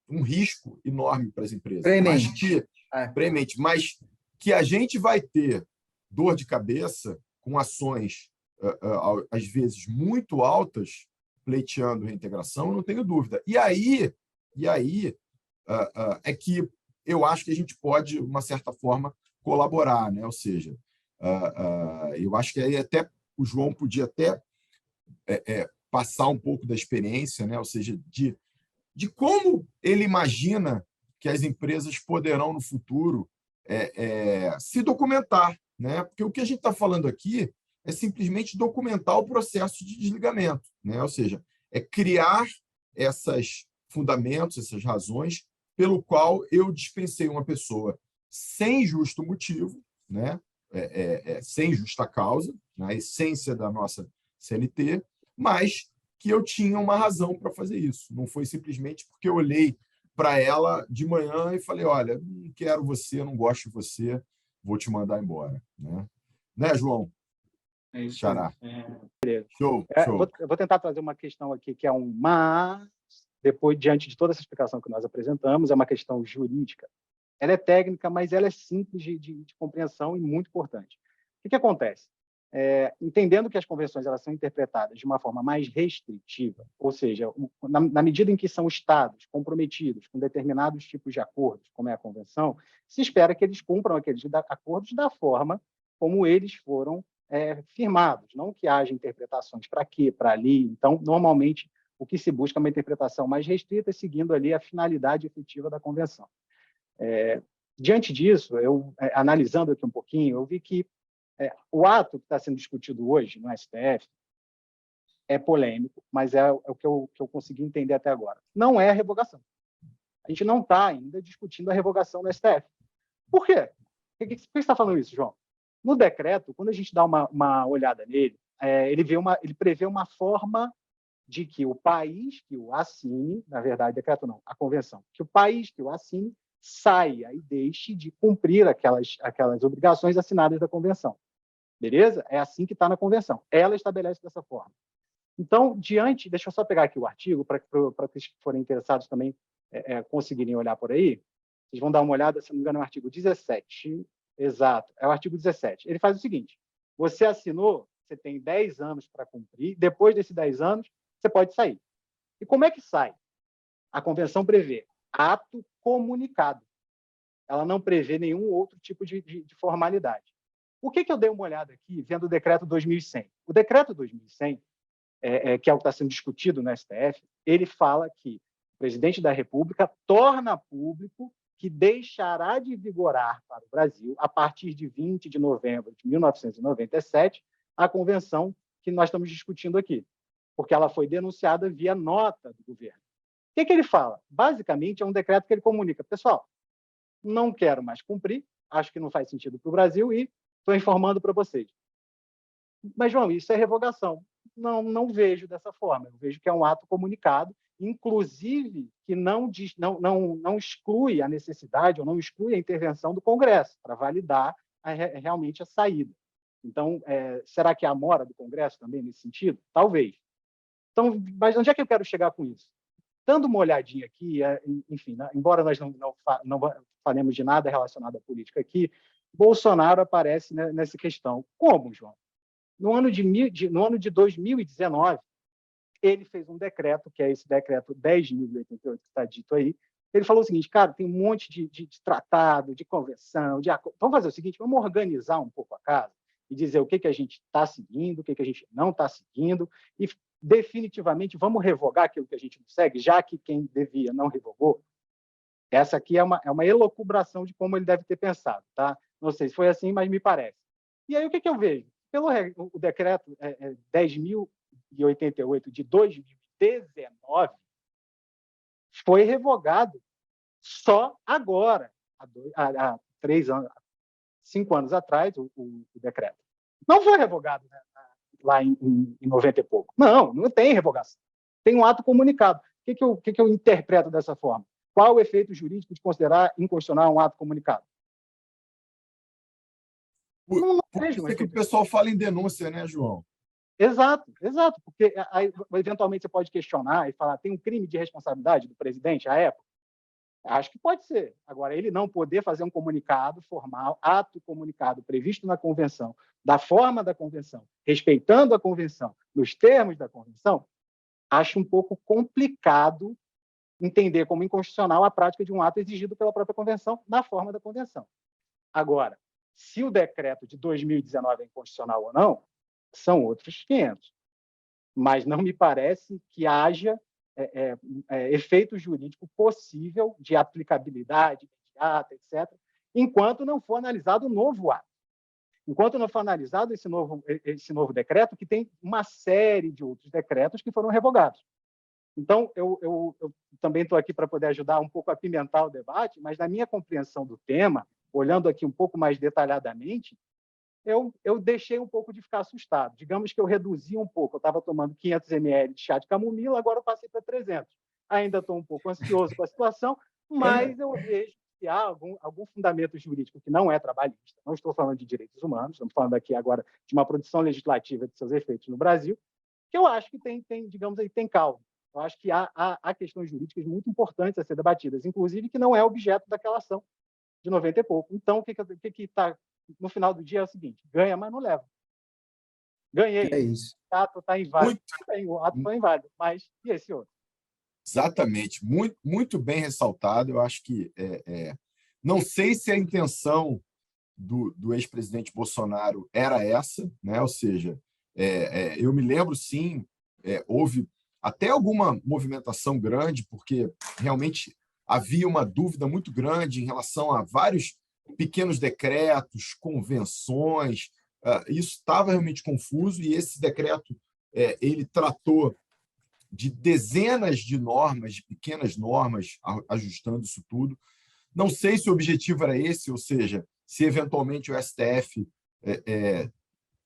um risco enorme para as empresas. Premente, mas que a gente vai ter dor de cabeça com ações, às vezes, muito altas, pleiteando reintegração, não tenho dúvida. E aí é que eu acho que a gente pode, de uma certa forma, colaborar, né? Ou seja, eu acho que aí até o João podia até passar um pouco da experiência, né? Ou seja, de como ele imagina que as empresas poderão, no futuro, se documentar, né? Porque o que a gente está falando aqui é simplesmente documentar o processo de desligamento, né? Ou seja, é criar esses fundamentos, essas razões, pelo qual eu dispensei uma pessoa sem justo motivo, né? Sem justa causa, na essência da nossa CLT, mas que eu tinha uma razão para fazer isso. Não foi simplesmente porque eu olhei para ela de manhã e falei, olha, não quero você, não gosto de você, vou te mandar embora. Né, João? É isso. Xará. Show. Eu vou tentar trazer uma questão aqui que é mas, depois, diante de toda essa explicação que nós apresentamos, é uma questão jurídica. Ela é técnica, mas ela é simples de compreensão e muito importante. O que acontece? Entendendo que as convenções elas são interpretadas de uma forma mais restritiva, ou seja, na medida em que são estados comprometidos com determinados tipos de acordos, como é a convenção, se espera que eles cumpram aqueles acordos da forma como eles foram firmados, não que haja interpretações para aqui, para ali. Então, normalmente, o que se busca é uma interpretação mais restrita, seguindo ali a finalidade efetiva da convenção. Diante disso, eu analisando aqui um pouquinho, eu vi que o ato que está sendo discutido hoje no STF é polêmico, mas é o que eu consegui entender até agora. Não é a revogação. A gente não está ainda discutindo a revogação no STF. Por quê? Por que você está falando isso, João? No decreto, quando a gente dá uma olhada nele, ele prevê uma forma de que o país que o assine, na verdade, decreto não, a convenção, que o país que o assine saia e deixe de cumprir aquelas obrigações assinadas da convenção. Beleza? É assim que está na convenção. Ela estabelece dessa forma. Então, deixa eu só pegar aqui o artigo, para os que forem interessados também conseguirem olhar por aí. Vocês vão dar uma olhada, se não me engano, no artigo 17. Exato, é o artigo 17. Ele faz o seguinte: você assinou, você tem 10 anos para cumprir, depois desses 10 anos, você pode sair. E como é que sai? A convenção prevê ato comunicado. Ela não prevê nenhum outro tipo de formalidade. Por que eu dei uma olhada aqui, vendo o decreto 2100? O decreto 2100, que é o que está sendo discutido no STF, ele fala que o presidente da República torna público que deixará de vigorar para o Brasil, a partir de 20 de novembro de 1997, a convenção que nós estamos discutindo aqui, porque ela foi denunciada via nota do governo. O que ele fala? Basicamente, é um decreto que ele comunica. Pessoal, não quero mais cumprir, acho que não faz sentido para o Brasil e estou informando para vocês. Mas, João, isso é revogação. Não vejo dessa forma. Eu vejo que é um ato comunicado, inclusive que não exclui a necessidade ou não exclui a intervenção do Congresso para validar realmente a saída. Então, será que há mora do Congresso também nesse sentido? Talvez. Então, mas onde é que eu quero chegar com isso? Dando uma olhadinha aqui, enfim, embora nós não falemos de nada relacionado à política aqui, Bolsonaro aparece nessa questão. Como, João? No ano de 2019, ele fez um decreto, que é esse decreto 10.088, que está dito aí. Ele falou o seguinte: cara, tem um monte de tratado, de convenção, de acordo. Vamos fazer o seguinte, vamos organizar um pouco a casa e dizer o que a gente está seguindo, o que a gente não está seguindo, e definitivamente vamos revogar aquilo que a gente não segue, já que quem devia não revogou. Essa aqui é uma elucubração de como ele deve ter pensado, tá? Não sei se foi assim, mas me parece. E aí o que eu vejo? O decreto 10.088 de 2019 foi revogado só agora, há 5 anos atrás, o decreto. Não foi revogado, né, lá em 90 e pouco. Não tem revogação. Tem um ato comunicado. O que eu interpreto dessa forma? Qual o efeito jurídico de considerar inconstitucional um ato comunicado? Por isso que o pessoal fala em denúncia, né, João? Exato, porque aí, eventualmente você pode questionar e falar: tem um crime de responsabilidade do presidente à época? Acho que pode ser. Agora, ele não poder fazer um comunicado formal, ato comunicado previsto na convenção, da forma da convenção, respeitando a convenção, nos termos da convenção, acho um pouco complicado entender como inconstitucional a prática de um ato exigido pela própria convenção, na forma da convenção. Agora, se o decreto de 2019 é inconstitucional ou não, são outros 500. Mas não me parece que haja efeito jurídico possível de aplicabilidade imediata, etc., enquanto não for analisado o novo ato. Enquanto não for analisado esse novo decreto, que tem uma série de outros decretos que foram revogados. Então, eu também estou aqui para poder ajudar um pouco a apimentar o debate, mas na minha compreensão do tema, olhando aqui um pouco mais detalhadamente, eu deixei um pouco de ficar assustado. Digamos que eu reduzi um pouco. Eu estava tomando 500 ml de chá de camomila, agora eu passei para 300. Ainda estou um pouco ansioso com a situação, mas eu vejo que há algum fundamento jurídico que não é trabalhista. Não estou falando de direitos humanos, estamos falando aqui agora de uma produção legislativa de seus efeitos no Brasil, que eu acho que digamos aí, tem caldo. Eu acho que há questões jurídicas muito importantes a ser debatidas, inclusive que não é objeto daquela ação de 90 e pouco. Então, o que está no final do dia é o seguinte: ganha, mas não leva. Ganhei. É isso. O ato está inválido. O ato está inválido, mas e esse outro? Exatamente. Muito, muito bem ressaltado. Eu acho que não sei se a intenção do ex-presidente Bolsonaro era essa, né? Ou seja, eu me lembro, sim, houve até alguma movimentação grande, porque realmente havia uma dúvida muito grande em relação a vários pequenos decretos, convenções. Isso estava realmente confuso, e esse decreto ele tratou de dezenas de normas, de pequenas normas, ajustando isso tudo. Não sei se o objetivo era esse, ou seja, se eventualmente o STF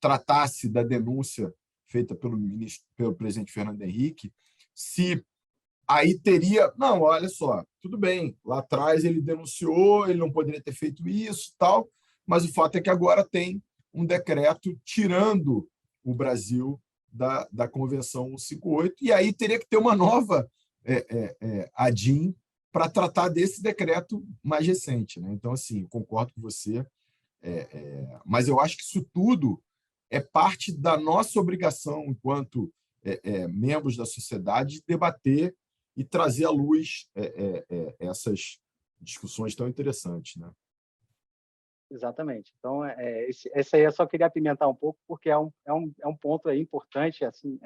tratasse da denúncia feita pelo presidente Fernando Henrique, se aí teria... Não, olha só, tudo bem, lá atrás ele denunciou, ele não poderia ter feito isso, tal, mas o fato é que agora tem um decreto tirando o Brasil da Convenção 158, e aí teria que ter uma nova ADIM para tratar desse decreto mais recente, né? Então, assim, concordo com você, mas eu acho que isso tudo é parte da nossa obrigação, enquanto membros da sociedade, de debater e trazer à luz essas discussões tão interessantes, né? Exatamente. Então, esse aí eu só queria apimentar um pouco, porque é um ponto aí importante, assim,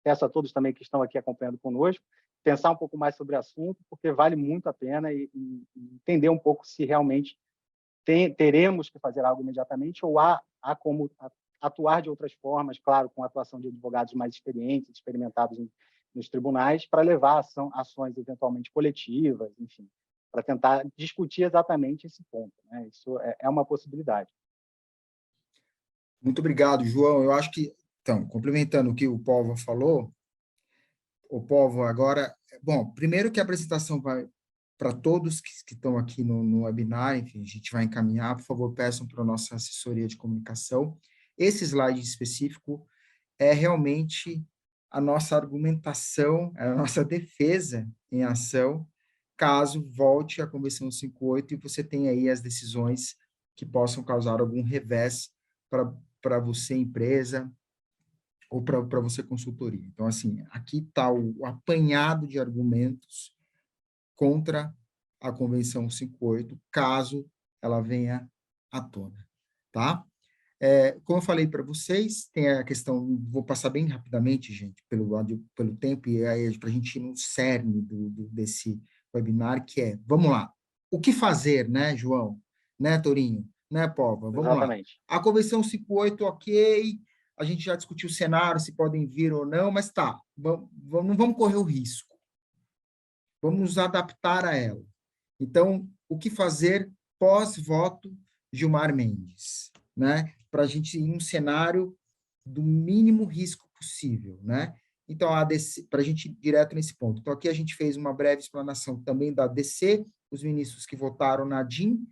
peço a todos também que estão aqui acompanhando conosco, pensar um pouco mais sobre o assunto, porque vale muito a pena e entender um pouco se realmente teremos que fazer algo imediatamente ou há como atuar de outras formas, claro, com a atuação de advogados mais experientes, experimentados nos tribunais, para levar ações eventualmente coletivas, enfim, para tentar discutir exatamente esse ponto, né? Isso é uma possibilidade. Muito obrigado, João. Eu acho que, então, complementando o que o Povo falou, o Povo agora... Bom, primeiro que a apresentação vai para todos que estão aqui no webinar, enfim, a gente vai encaminhar, por favor, peçam para a nossa assessoria de comunicação. Esse slide específico é realmente a nossa argumentação, a nossa defesa em ação, caso volte a Convenção 58 e você tenha aí as decisões que possam causar algum revés para você, empresa, ou para você, consultoria. Então, assim, aqui está o apanhado de argumentos contra a Convenção 58, caso ela venha à tona, tá? Como eu falei para vocês, tem a questão, vou passar bem rapidamente, gente, pelo tempo, e aí para a gente ir no cerne desse webinar, que vamos lá, o que fazer, né, João? Né, Torinho? Né, Pova? Vamos Exatamente. lá. A Convenção 58, ok, a gente já discutiu o cenário, se podem vir ou não, mas tá, não vamos correr o risco. Vamos nos adaptar a ela. Então, o que fazer pós-voto Gilmar Mendes, né? Para a gente ir em um cenário do mínimo risco possível, né? Então, para a gente ir direto nesse ponto. Então, aqui a gente fez uma breve explanação também da ADC, os ministros que votaram na DIN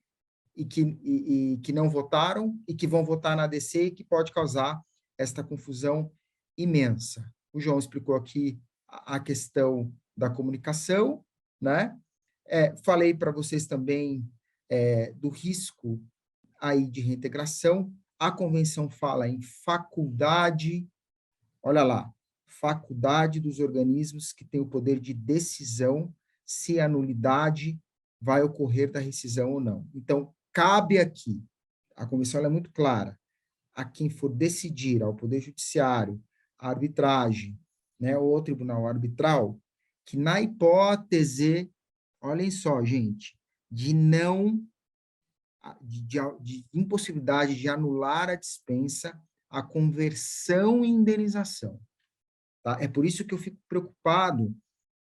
e que não votaram e que vão votar na ADC e que pode causar esta confusão imensa. O João explicou aqui a questão da comunicação, né? Falei para vocês também do risco aí de reintegração. A convenção fala em faculdade, olha lá, faculdade dos organismos que têm o poder de decisão se a nulidade vai ocorrer da rescisão ou não. Então, cabe aqui, a convenção é muito clara, a quem for decidir, ao Poder Judiciário, a arbitragem, né, ou ao Tribunal Arbitral, que na hipótese, olhem só, gente, de impossibilidade de anular a dispensa, a conversão em indenização. Tá? É por isso que eu fico preocupado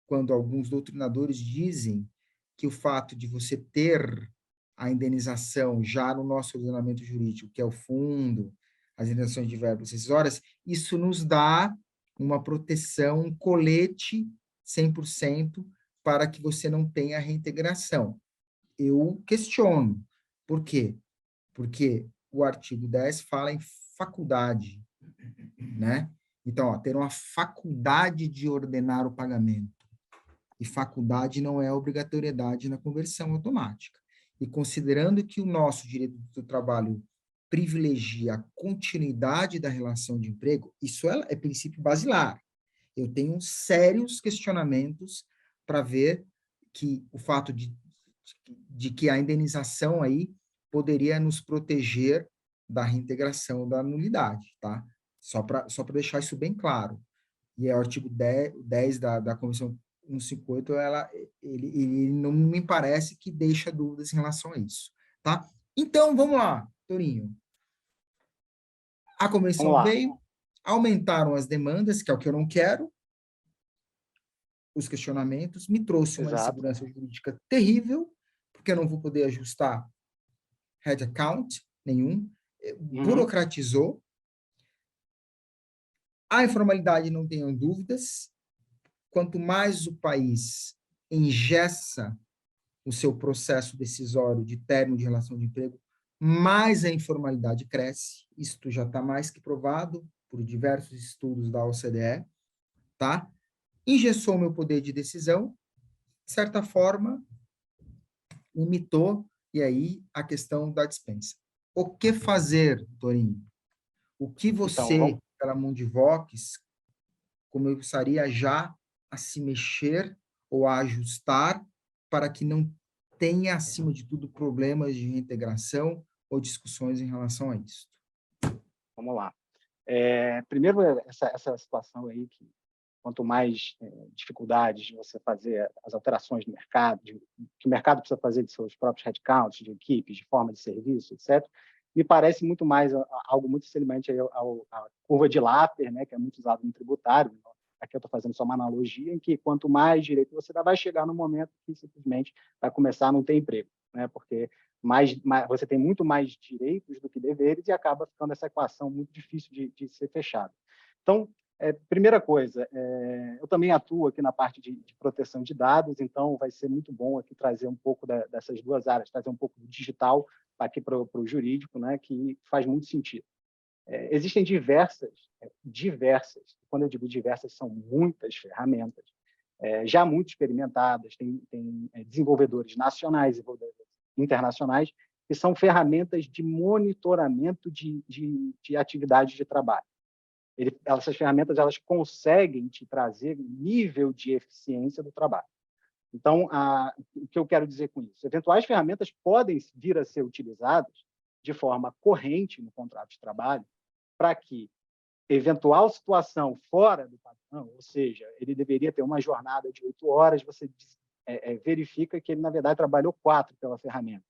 quando alguns doutrinadores dizem que o fato de você ter a indenização já no nosso ordenamento jurídico, que é o fundo, as indenizações de verbas rescisórias, isso nos dá uma proteção, um colete 100% para que você não tenha reintegração. Eu questiono. Por quê? Porque o artigo 10 fala em faculdade, né? Então, ter uma faculdade de ordenar o pagamento. E faculdade não é obrigatoriedade na conversão automática. E considerando que o nosso direito do trabalho privilegia a continuidade da relação de emprego, isso é princípio basilar. Eu tenho sérios questionamentos para ver que o fato de que a indenização aí poderia nos proteger da reintegração da nulidade, tá? Só para deixar isso bem claro. E é o artigo 10 da Convenção 158, ele não me parece que deixa dúvidas em relação a isso, tá? Então, vamos lá, Torinho. A convenção veio, aumentaram as demandas, que é o que eu não quero, os questionamentos, me trouxe uma insegurança jurídica terrível, porque eu não vou poder ajustar head account nenhum, burocratizou. A informalidade, não tenham dúvidas, quanto mais o país engessa o seu processo decisório de término de relação de emprego, mais a informalidade cresce. Isto já está mais que provado por diversos estudos da OCDE, tá? Engessou meu poder de decisão, de certa forma, limitou, e aí a questão da dispensa. O que fazer, Torinho? O que você, pela mão de Vox, começaria já a se mexer ou a ajustar para que não tenha, acima de tudo, problemas de reintegração ou discussões em relação a isso? Vamos lá. Primeiro, essa situação aí que quanto mais dificuldades de você fazer as alterações no mercado, que o mercado precisa fazer de seus próprios headcounts, de equipes, de forma de serviço, etc., me parece muito mais algo muito semelhante à curva de Laffer, né, que é muito usado no tributário. Aqui eu estou fazendo só uma analogia, em que quanto mais direito você dá, vai chegar no momento que simplesmente vai começar a não ter emprego, né, porque você tem muito mais direitos do que deveres e acaba ficando essa equação muito difícil de ser fechada. Então, primeira coisa, eu também atuo aqui na parte de proteção de dados, então vai ser muito bom aqui trazer um pouco dessas duas áreas, trazer um pouco do digital aqui para o jurídico, né, que faz muito sentido. Existem diversas, quando eu digo diversas, são muitas ferramentas, já muito experimentadas, tem desenvolvedores nacionais, desenvolvedores internacionais, que são ferramentas de monitoramento de atividade de trabalho. Essas ferramentas elas conseguem te trazer nível de eficiência do trabalho. Então, o que eu quero dizer com isso? Eventuais ferramentas podem vir a ser utilizadas de forma corrente no contrato de trabalho para que eventual situação fora do padrão, ou seja, ele deveria ter uma jornada de 8 horas, você verifica que ele, na verdade, trabalhou 4 pela ferramenta.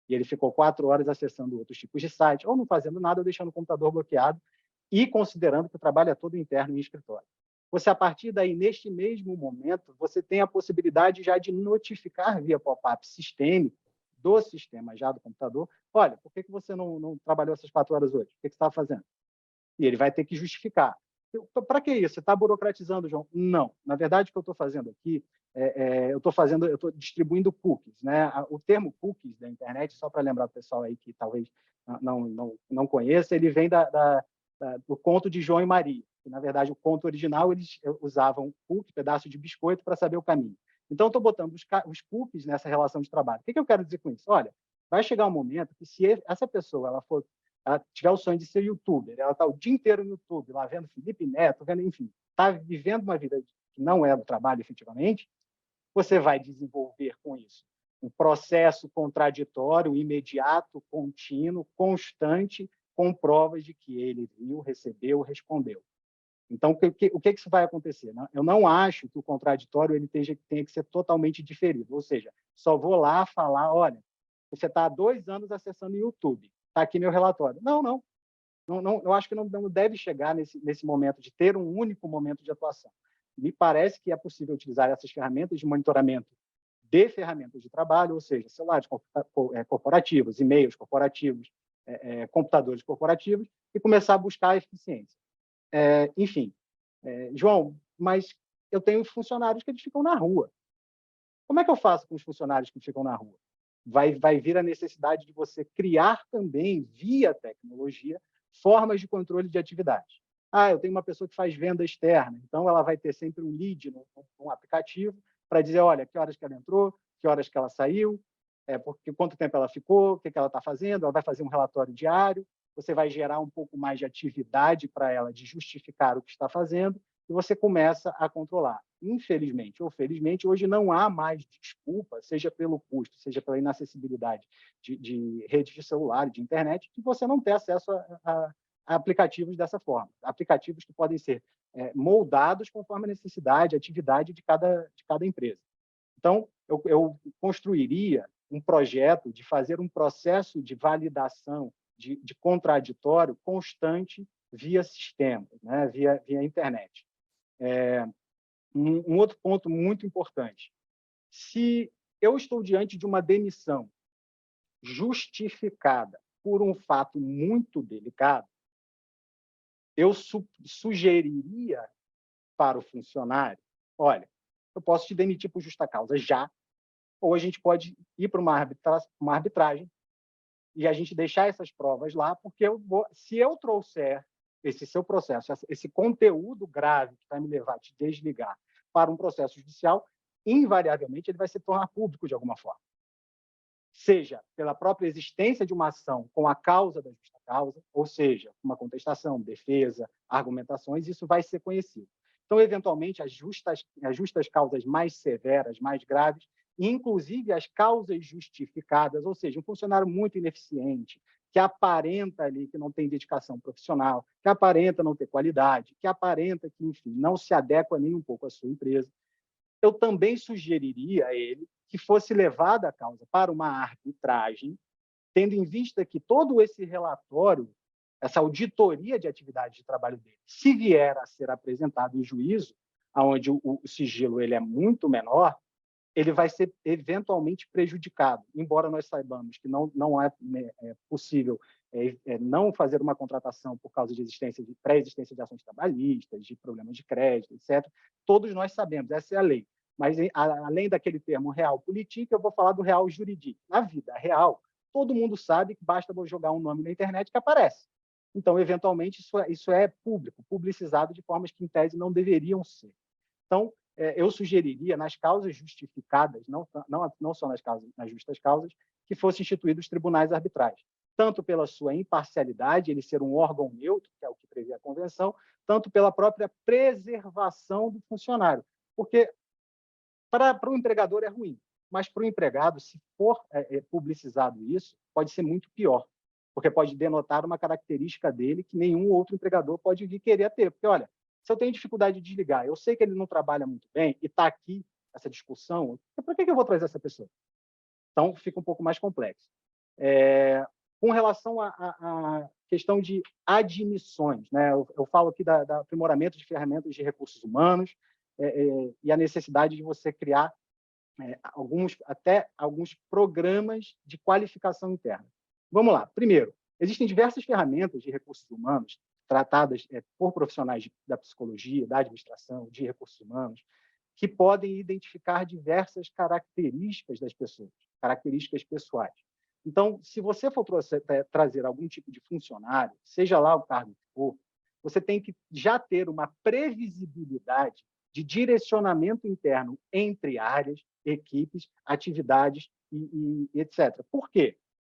E ele ficou 4 horas acessando outros tipos de site, ou não fazendo nada, ou deixando o computador bloqueado, e considerando que o trabalho é todo interno em escritório. Você, a partir daí, neste mesmo momento, você tem a possibilidade já de notificar via pop-up sistêmico do sistema já do computador, olha, por que você não trabalhou essas 4 horas hoje? O que você estava fazendo? E ele vai ter que justificar. Para que isso? Você está burocratizando, João? Não. Na verdade, o que eu estou fazendo aqui, eu estou distribuindo cookies, né? O termo cookies da internet, só para lembrar o pessoal aí que talvez não conheça, ele vem do conto de João e Maria. Que, na verdade, o conto original, eles usavam cookie, pedaço de biscoito, para saber o caminho. Então, estou botando os cookies nessa relação de trabalho. O que eu quero dizer com isso? Olha, vai chegar um momento que, se essa pessoa ela tiver o sonho de ser youtuber, ela está o dia inteiro no YouTube, lá vendo Felipe Neto, enfim, está vivendo uma vida que não é do trabalho, efetivamente, você vai desenvolver com isso um processo contraditório, imediato, contínuo, constante, com provas de que ele viu, recebeu, respondeu. Então, o que isso vai acontecer? Eu não acho que o contraditório ele tenha que ser totalmente diferido. Ou seja, só vou lá falar, olha, você está há 2 anos acessando o YouTube, está aqui meu relatório. Não, eu acho que não deve chegar nesse momento de ter um único momento de atuação. Me parece que é possível utilizar essas ferramentas de monitoramento de ferramentas de trabalho, ou seja, celulares corporativos, e-mails corporativos, computadores corporativos, e começar a buscar a eficiência. Enfim, João, mas eu tenho funcionários que eles ficam na rua. Como é que eu faço com os funcionários que ficam na rua? Vai vir a necessidade de você criar também, via tecnologia, formas de controle de atividade. Eu tenho uma pessoa que faz venda externa, então ela vai ter sempre um lead no aplicativo para dizer, olha, que horas que ela entrou, que horas que ela saiu, porque quanto tempo ela ficou, o que ela está fazendo, ela vai fazer um relatório diário, você vai gerar um pouco mais de atividade para ela, de justificar o que está fazendo, e você começa a controlar. Infelizmente ou felizmente, hoje não há mais desculpa, seja pelo custo, seja pela inacessibilidade de redes de celular, de internet, que você não ter acesso a aplicativos dessa forma. Aplicativos que podem ser moldados conforme a necessidade, a atividade de cada empresa. Então, eu construiria um projeto de fazer um processo de validação de contraditório constante via sistema, né? via internet. Um outro ponto muito importante. Se eu estou diante de uma demissão justificada por um fato muito delicado, eu sugeriria para o funcionário, olha, eu posso te demitir por justa causa já, ou a gente pode ir para uma arbitragem e a gente deixar essas provas lá, porque se eu trouxer esse seu processo, esse conteúdo grave que vai me levar a te desligar para um processo judicial, invariavelmente ele vai se tornar público de alguma forma. Seja pela própria existência de uma ação com a causa da justa causa, ou seja, uma contestação, defesa, argumentações, isso vai ser conhecido. Então, eventualmente, as justas causas mais severas, mais graves, inclusive as causas justificadas, ou seja, um funcionário muito ineficiente, que aparenta ali que não tem dedicação profissional, que aparenta não ter qualidade, que aparenta que, enfim, não se adequa nem um pouco à sua empresa, eu também sugeriria a ele que fosse levada a causa para uma arbitragem, tendo em vista que todo esse relatório, essa auditoria de atividade de trabalho dele, se vier a ser apresentado em juízo, onde o sigilo ele é muito menor, ele vai ser eventualmente prejudicado, embora nós saibamos que não é possível não fazer uma contratação por causa de pré-existência de ações trabalhistas, de problemas de crédito, etc. Todos nós sabemos, essa é a lei. Mas, além daquele termo real político, eu vou falar do real jurídico. Na vida real, todo mundo sabe que basta jogar um nome na internet que aparece. Então, eventualmente, isso é público, publicizado de formas que, em tese, não deveriam ser. Então, eu sugeriria, nas causas justificadas, não só nas justas causas, que fossem instituídos tribunais arbitrais, tanto pela sua imparcialidade, ele ser um órgão neutro, que é o que prevê a Convenção, tanto pela própria preservação do funcionário. Porque para o empregador é ruim, mas para o empregado, se for publicizado isso, pode ser muito pior, porque pode denotar uma característica dele que nenhum outro empregador pode vir querer ter. Porque, olha, se eu tenho dificuldade de desligar, eu sei que ele não trabalha muito bem e está aqui essa discussão, por que eu vou trazer essa pessoa? Então, fica um pouco mais complexo. Com relação à questão de admissões, né? Eu falo aqui do aprimoramento de ferramentas de recursos humanos e a necessidade de você criar até alguns programas de qualificação interna. Vamos lá. Primeiro, existem diversas ferramentas de recursos humanos tratadas por profissionais da psicologia, da administração, de recursos humanos, que podem identificar diversas características das pessoas, características pessoais. Então, se você for trazer algum tipo de funcionário, seja lá o cargo que for, você tem que já ter uma previsibilidade de direcionamento interno entre áreas, equipes, atividades e etc. Por quê?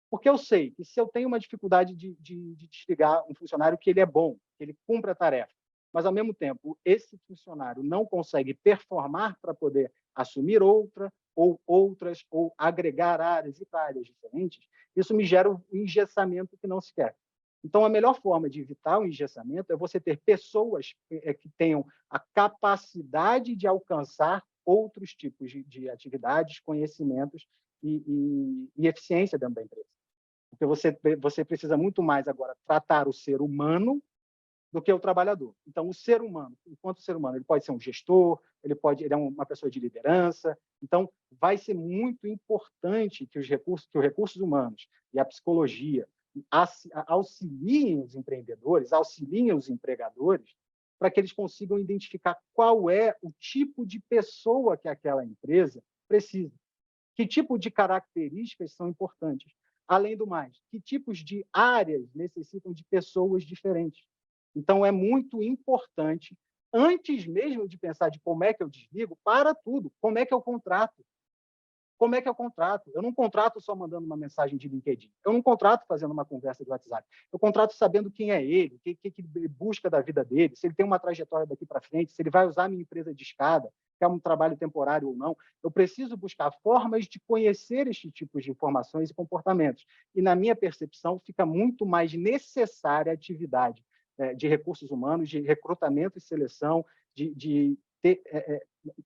Porque eu sei que se eu tenho uma dificuldade de desligar um funcionário que ele é bom, que ele cumpre a tarefa, mas, ao mesmo tempo, esse funcionário não consegue performar para poder assumir outra, ou outras, ou agregar áreas e para áreas diferentes, isso me gera um engessamento que não se quer. Então, a melhor forma de evitar o engessamento é você ter pessoas que tenham a capacidade de alcançar outros tipos de atividades, conhecimentos e eficiência dentro da empresa. Porque você precisa muito mais agora tratar o ser humano do que o trabalhador. Então, o ser humano, enquanto ser humano, ele pode ser um gestor, ele é uma pessoa de liderança. Então, vai ser muito importante que os recursos humanos e a psicologia auxiliem os empreendedores, auxiliem os empregadores, para que eles consigam identificar qual é o tipo de pessoa que aquela empresa precisa, que tipo de características são importantes. Além do mais, que tipos de áreas necessitam de pessoas diferentes. Então, é muito importante, antes mesmo de pensar de como é que eu desligo, para tudo. Como é que eu contrato? Como é que eu contrato? Eu não contrato só mandando uma mensagem de LinkedIn. Eu não contrato fazendo uma conversa de WhatsApp. Eu contrato sabendo quem é ele, o que ele busca da vida dele, se ele tem uma trajetória daqui para frente, se ele vai usar a minha empresa de escada, que é um trabalho temporário ou não. Eu preciso buscar formas de conhecer estes tipos de informações e comportamentos. E, na minha percepção, fica muito mais necessária a atividade de recursos humanos, de recrutamento e seleção, de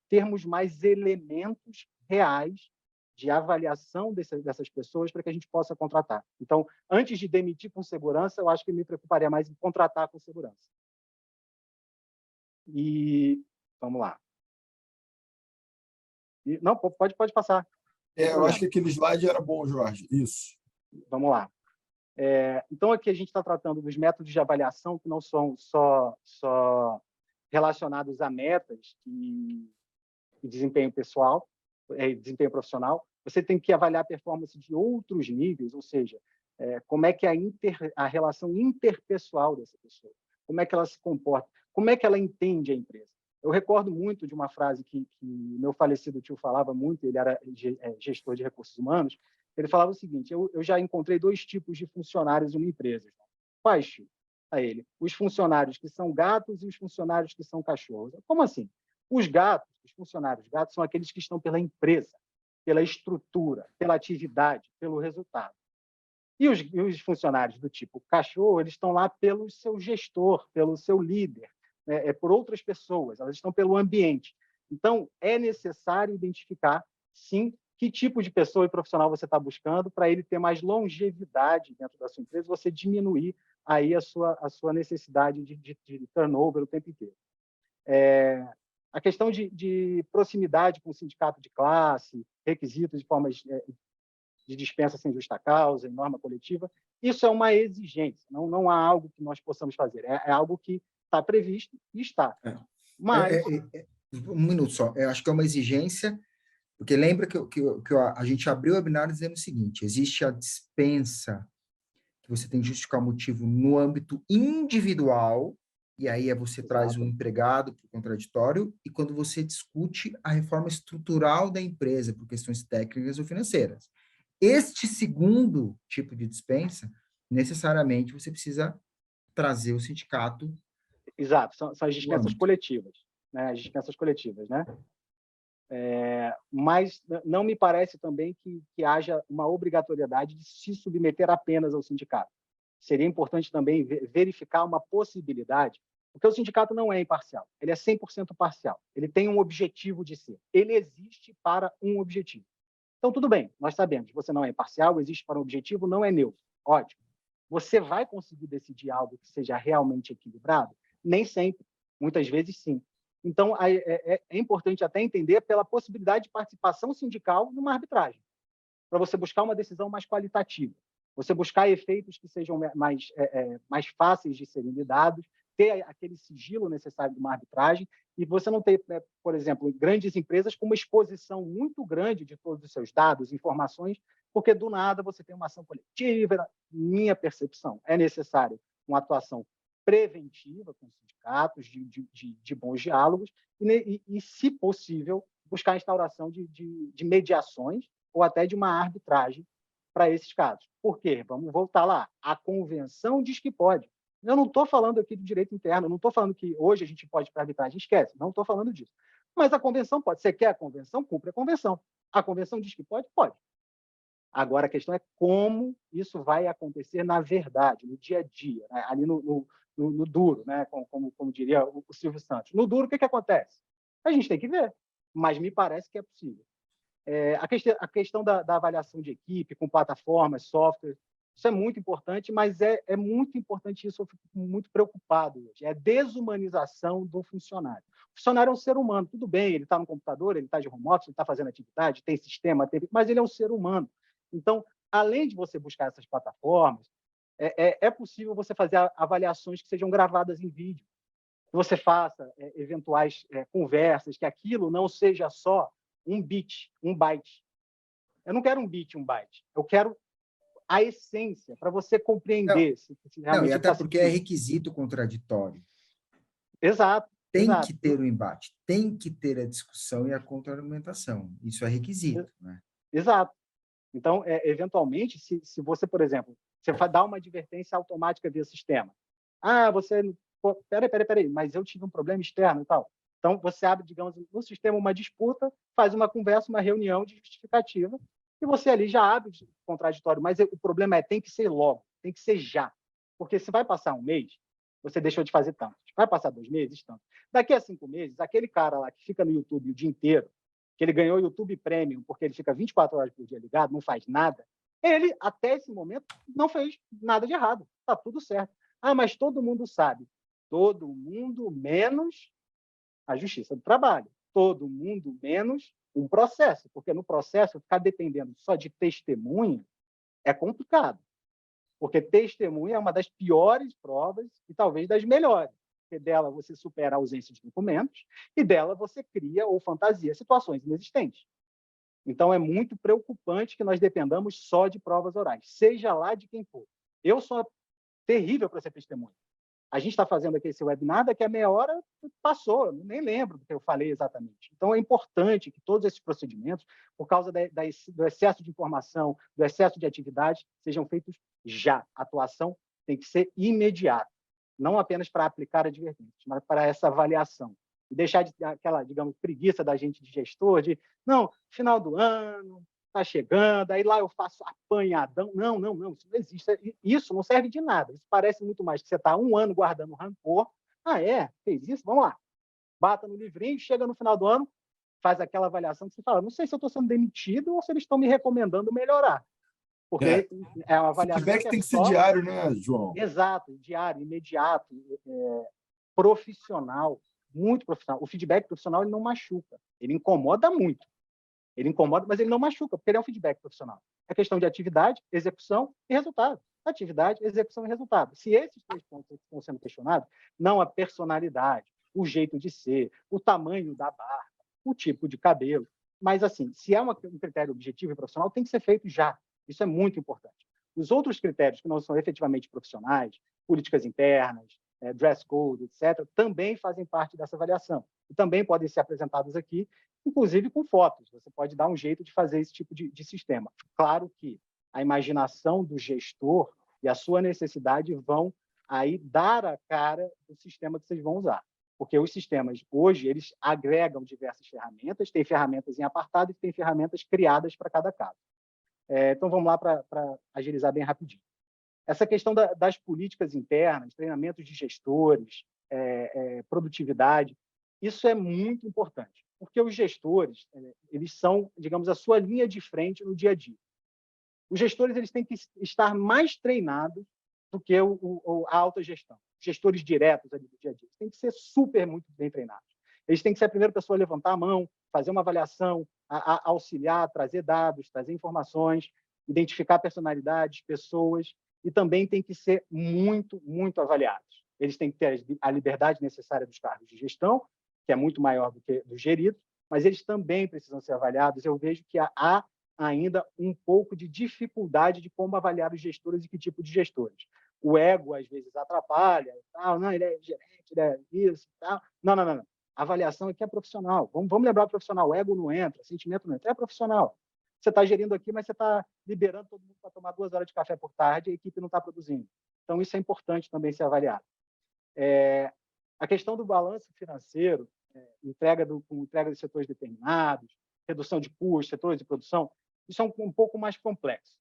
termos mais elementos reais de avaliação dessas pessoas para que a gente possa contratar. Então, antes de demitir com segurança, eu acho que me preocuparia mais em contratar com segurança. E vamos lá. Não, pode passar. Eu acho que aquele slide era bom, Jorge. Isso. Vamos lá. Então, aqui a gente está tratando dos métodos de avaliação que não são só relacionados a metas e desempenho pessoal, desempenho profissional. Você tem que avaliar a performance de outros níveis, ou seja, como é que a relação interpessoal dessa pessoa, como é que ela se comporta, como é que ela entende a empresa. Eu recordo muito de uma frase que meu falecido tio falava muito, ele era gestor de recursos humanos. Ele falava o seguinte: eu já encontrei 2 tipos de funcionários em uma empresa. Quais, tio? A ele: os funcionários que são gatos e os funcionários que são cachorros. Como assim? Os funcionários gatos, são aqueles que estão pela empresa, pela estrutura, pela atividade, pelo resultado. E os funcionários do tipo cachorro, eles estão lá pelo seu gestor, pelo seu líder, por outras pessoas, elas estão pelo ambiente. Então, é necessário identificar, sim, que tipo de pessoa e profissional você está buscando para ele ter mais longevidade dentro da sua empresa, você diminuir aí a sua necessidade de turnover o tempo inteiro. A questão de proximidade com o sindicato de classe, requisitos de formas de dispensa sem justa causa, em norma coletiva, isso é uma exigência, não há algo que nós possamos fazer, é algo que está previsto e está. Mas... Um minuto só, eu acho que é uma exigência, porque lembra que a gente abriu o webinar dizendo o seguinte: existe a dispensa, que você tem que justificar o motivo no âmbito individual, e aí você traz o empregado para o contraditório, e quando você discute a reforma estrutural da empresa por questões técnicas ou financeiras. Este segundo tipo de dispensa, necessariamente você precisa trazer o sindicato. Exato, são as dispensas coletivas, né? As dispensas coletivas, né? Mas não me parece também que haja uma obrigatoriedade de se submeter apenas ao sindicato. Seria importante também verificar uma possibilidade, porque o sindicato não é imparcial, ele é 100% parcial, ele tem um objetivo de ser, ele existe para um objetivo. Então, tudo bem, nós sabemos, você não é imparcial, existe para um objetivo, não é neutro. Ótimo. Você vai conseguir decidir algo que seja realmente equilibrado? Nem sempre. Muitas vezes, sim. Então, é importante até entender pela possibilidade de participação sindical numa arbitragem, para você buscar uma decisão mais qualitativa, você buscar efeitos que sejam mais fáceis de serem lidados, ter aquele sigilo necessário de uma arbitragem, e você não ter, por exemplo, grandes empresas com uma exposição muito grande de todos os seus dados, informações, porque do nada você tem uma ação coletiva. Minha percepção, é necessário uma atuação preventiva com o sindicato, sindicatos, de bons diálogos e, se possível, buscar a instauração de mediações ou até de uma arbitragem para esses casos. Por quê? Vamos voltar lá. A convenção diz que pode. Eu não estou falando aqui do direito interno, não estou falando que hoje a gente pode ir para arbitragem, esquece, não estou falando disso. Mas a convenção pode. Você quer a convenção? Cumpre a convenção. A convenção diz que pode? Pode. Agora, a questão é como isso vai acontecer na verdade, no dia a dia, né? Ali no duro, né? Como diria o Silvio Santos. No duro, o que acontece? A gente tem que ver, mas me parece que é possível. A questão da avaliação de equipe, com plataformas, software, isso é muito importante, mas é muito importante isso, eu fico muito preocupado hoje, é a desumanização do funcionário. O funcionário é um ser humano, tudo bem, ele está no computador, ele está de home office, ele está fazendo atividade, tem sistema, mas ele é um ser humano. Então, além de você buscar essas plataformas, é possível você fazer avaliações que sejam gravadas em vídeo, que você faça eventuais conversas, que aquilo não seja só um bit, um byte. Eu não quero um bit, um byte. Eu quero a essência, para você compreender se realmente... Não, e até porque é requisito contraditório. Exato. Tem exato. que ter o embate, tem que ter a discussão e a contra-argumentação. Isso é requisito. Né? Exato. Então, eventualmente, se você, por exemplo, você dá uma advertência automática via sistema. Você... Peraí, mas eu tive um problema externo e tal. Então, você abre, digamos, no sistema uma disputa, faz uma conversa, uma reunião de justificativa, e você ali já abre o contraditório. Mas o problema tem que ser logo, tem que ser já. Porque se vai passar um mês, você deixou de fazer tanto. Vai passar 2 meses, tanto. Daqui a 5 meses, aquele cara lá que fica no YouTube o dia inteiro, que ele ganhou YouTube Premium porque ele fica 24 horas por dia ligado, não faz nada, ele, até esse momento, não fez nada de errado. Está tudo certo. Mas todo mundo sabe. Todo mundo menos a Justiça do Trabalho. Todo mundo menos um processo, porque no processo ficar dependendo só de testemunha é complicado, porque testemunha é uma das piores provas e talvez das melhores, porque dela você supera a ausência de documentos e dela você cria ou fantasia situações inexistentes. Então, é muito preocupante que nós dependamos só de provas orais, seja lá de quem for. Eu sou terrível para ser testemunha. A gente está fazendo aqui esse webinar, daqui a meia hora passou, eu nem lembro do que eu falei exatamente. Então, é importante que todos esses procedimentos, por causa do excesso de informação, do excesso de atividade, sejam feitos já. A atuação tem que ser imediata, não apenas para aplicar advertências, mas para essa avaliação. E deixar de aquela, digamos, preguiça da gente de gestor, de, não, final do ano, está chegando, aí lá eu faço apanhadão. Não, isso não existe. Isso não serve de nada. Isso parece muito mais que você está 1 ano guardando rancor. Fez isso? Vamos lá. Bata no livrinho, chega no final do ano, faz aquela avaliação que você fala, não sei se eu estou sendo demitido ou se eles estão me recomendando melhorar. Porque é uma avaliação... O feedback tem que ser diário, né, João? Exato, diário, imediato, profissional, muito profissional. O feedback profissional ele não machuca, ele incomoda muito. Ele incomoda, mas ele não machuca, porque ele é um feedback profissional. É questão de atividade, execução e resultado. Atividade, execução e resultado. Se esses 3 pontos estão sendo questionados, não a personalidade, o jeito de ser, o tamanho da barba, o tipo de cabelo, mas, assim, se é um critério objetivo e profissional, tem que ser feito já. Isso é muito importante. Os outros critérios que não são efetivamente profissionais, políticas internas, dress code, etc., também fazem parte dessa avaliação. E também podem ser apresentados aqui, inclusive com fotos. Você pode dar um jeito de fazer esse tipo de sistema. Claro que a imaginação do gestor e a sua necessidade vão aí dar a cara do sistema que vocês vão usar. Porque os sistemas, hoje, eles agregam diversas ferramentas, tem ferramentas em apartado e tem ferramentas criadas para cada caso. Então, vamos lá para agilizar bem rapidinho. Essa questão das políticas internas, treinamentos de gestores, produtividade, isso é muito importante, porque os gestores, eles são, digamos, a sua linha de frente no dia a dia. Os gestores eles têm que estar mais treinados do que a alta gestão. Gestores diretos ali do dia a dia. Eles têm que ser muito bem treinados. Eles têm que ser a primeira pessoa a levantar a mão, fazer uma avaliação, a auxiliar, trazer dados, trazer informações, identificar personalidades, pessoas, e também têm que ser muito, muito avaliados. Eles têm que ter a liberdade necessária dos cargos de gestão, que é muito maior do que dos geridos, mas eles também precisam ser avaliados. Eu vejo que há ainda um pouco de dificuldade de como avaliar os gestores e que tipo de gestores. o ego, às vezes, atrapalha, tal, não, ele é gerente, ele é isso, tal. Não, não, não, não. A avaliação aqui é profissional. Vamos lembrar o profissional. O ego não entra, sentimento não entra. É profissional. Você está gerindo aqui, mas você está liberando todo mundo para tomar 2 horas de café por tarde e a equipe não está produzindo. Então, isso é importante também ser avaliado. A questão do balanço financeiro, entrega de setores determinados, redução de custos, setores de produção, isso é um pouco mais complexo.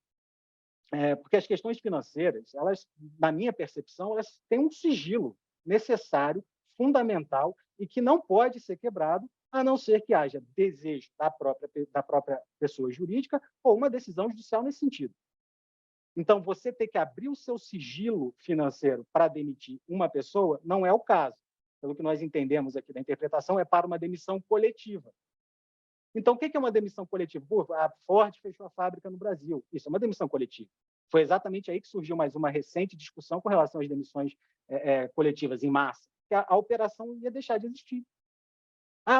Porque as questões financeiras, elas, na minha percepção, elas têm um sigilo necessário, fundamental, e que não pode ser quebrado, a não ser que haja desejo da própria pessoa jurídica ou uma decisão judicial nesse sentido. Então, você ter que abrir o seu sigilo financeiro para demitir uma pessoa não é o caso. Pelo que nós entendemos aqui da interpretação, é para uma demissão coletiva. Então, o que é uma demissão coletiva? A Ford fechou a fábrica no Brasil. Isso é uma demissão coletiva. Foi exatamente aí que surgiu mais uma recente discussão com relação às demissões coletivas em massa, que a operação ia deixar de existir.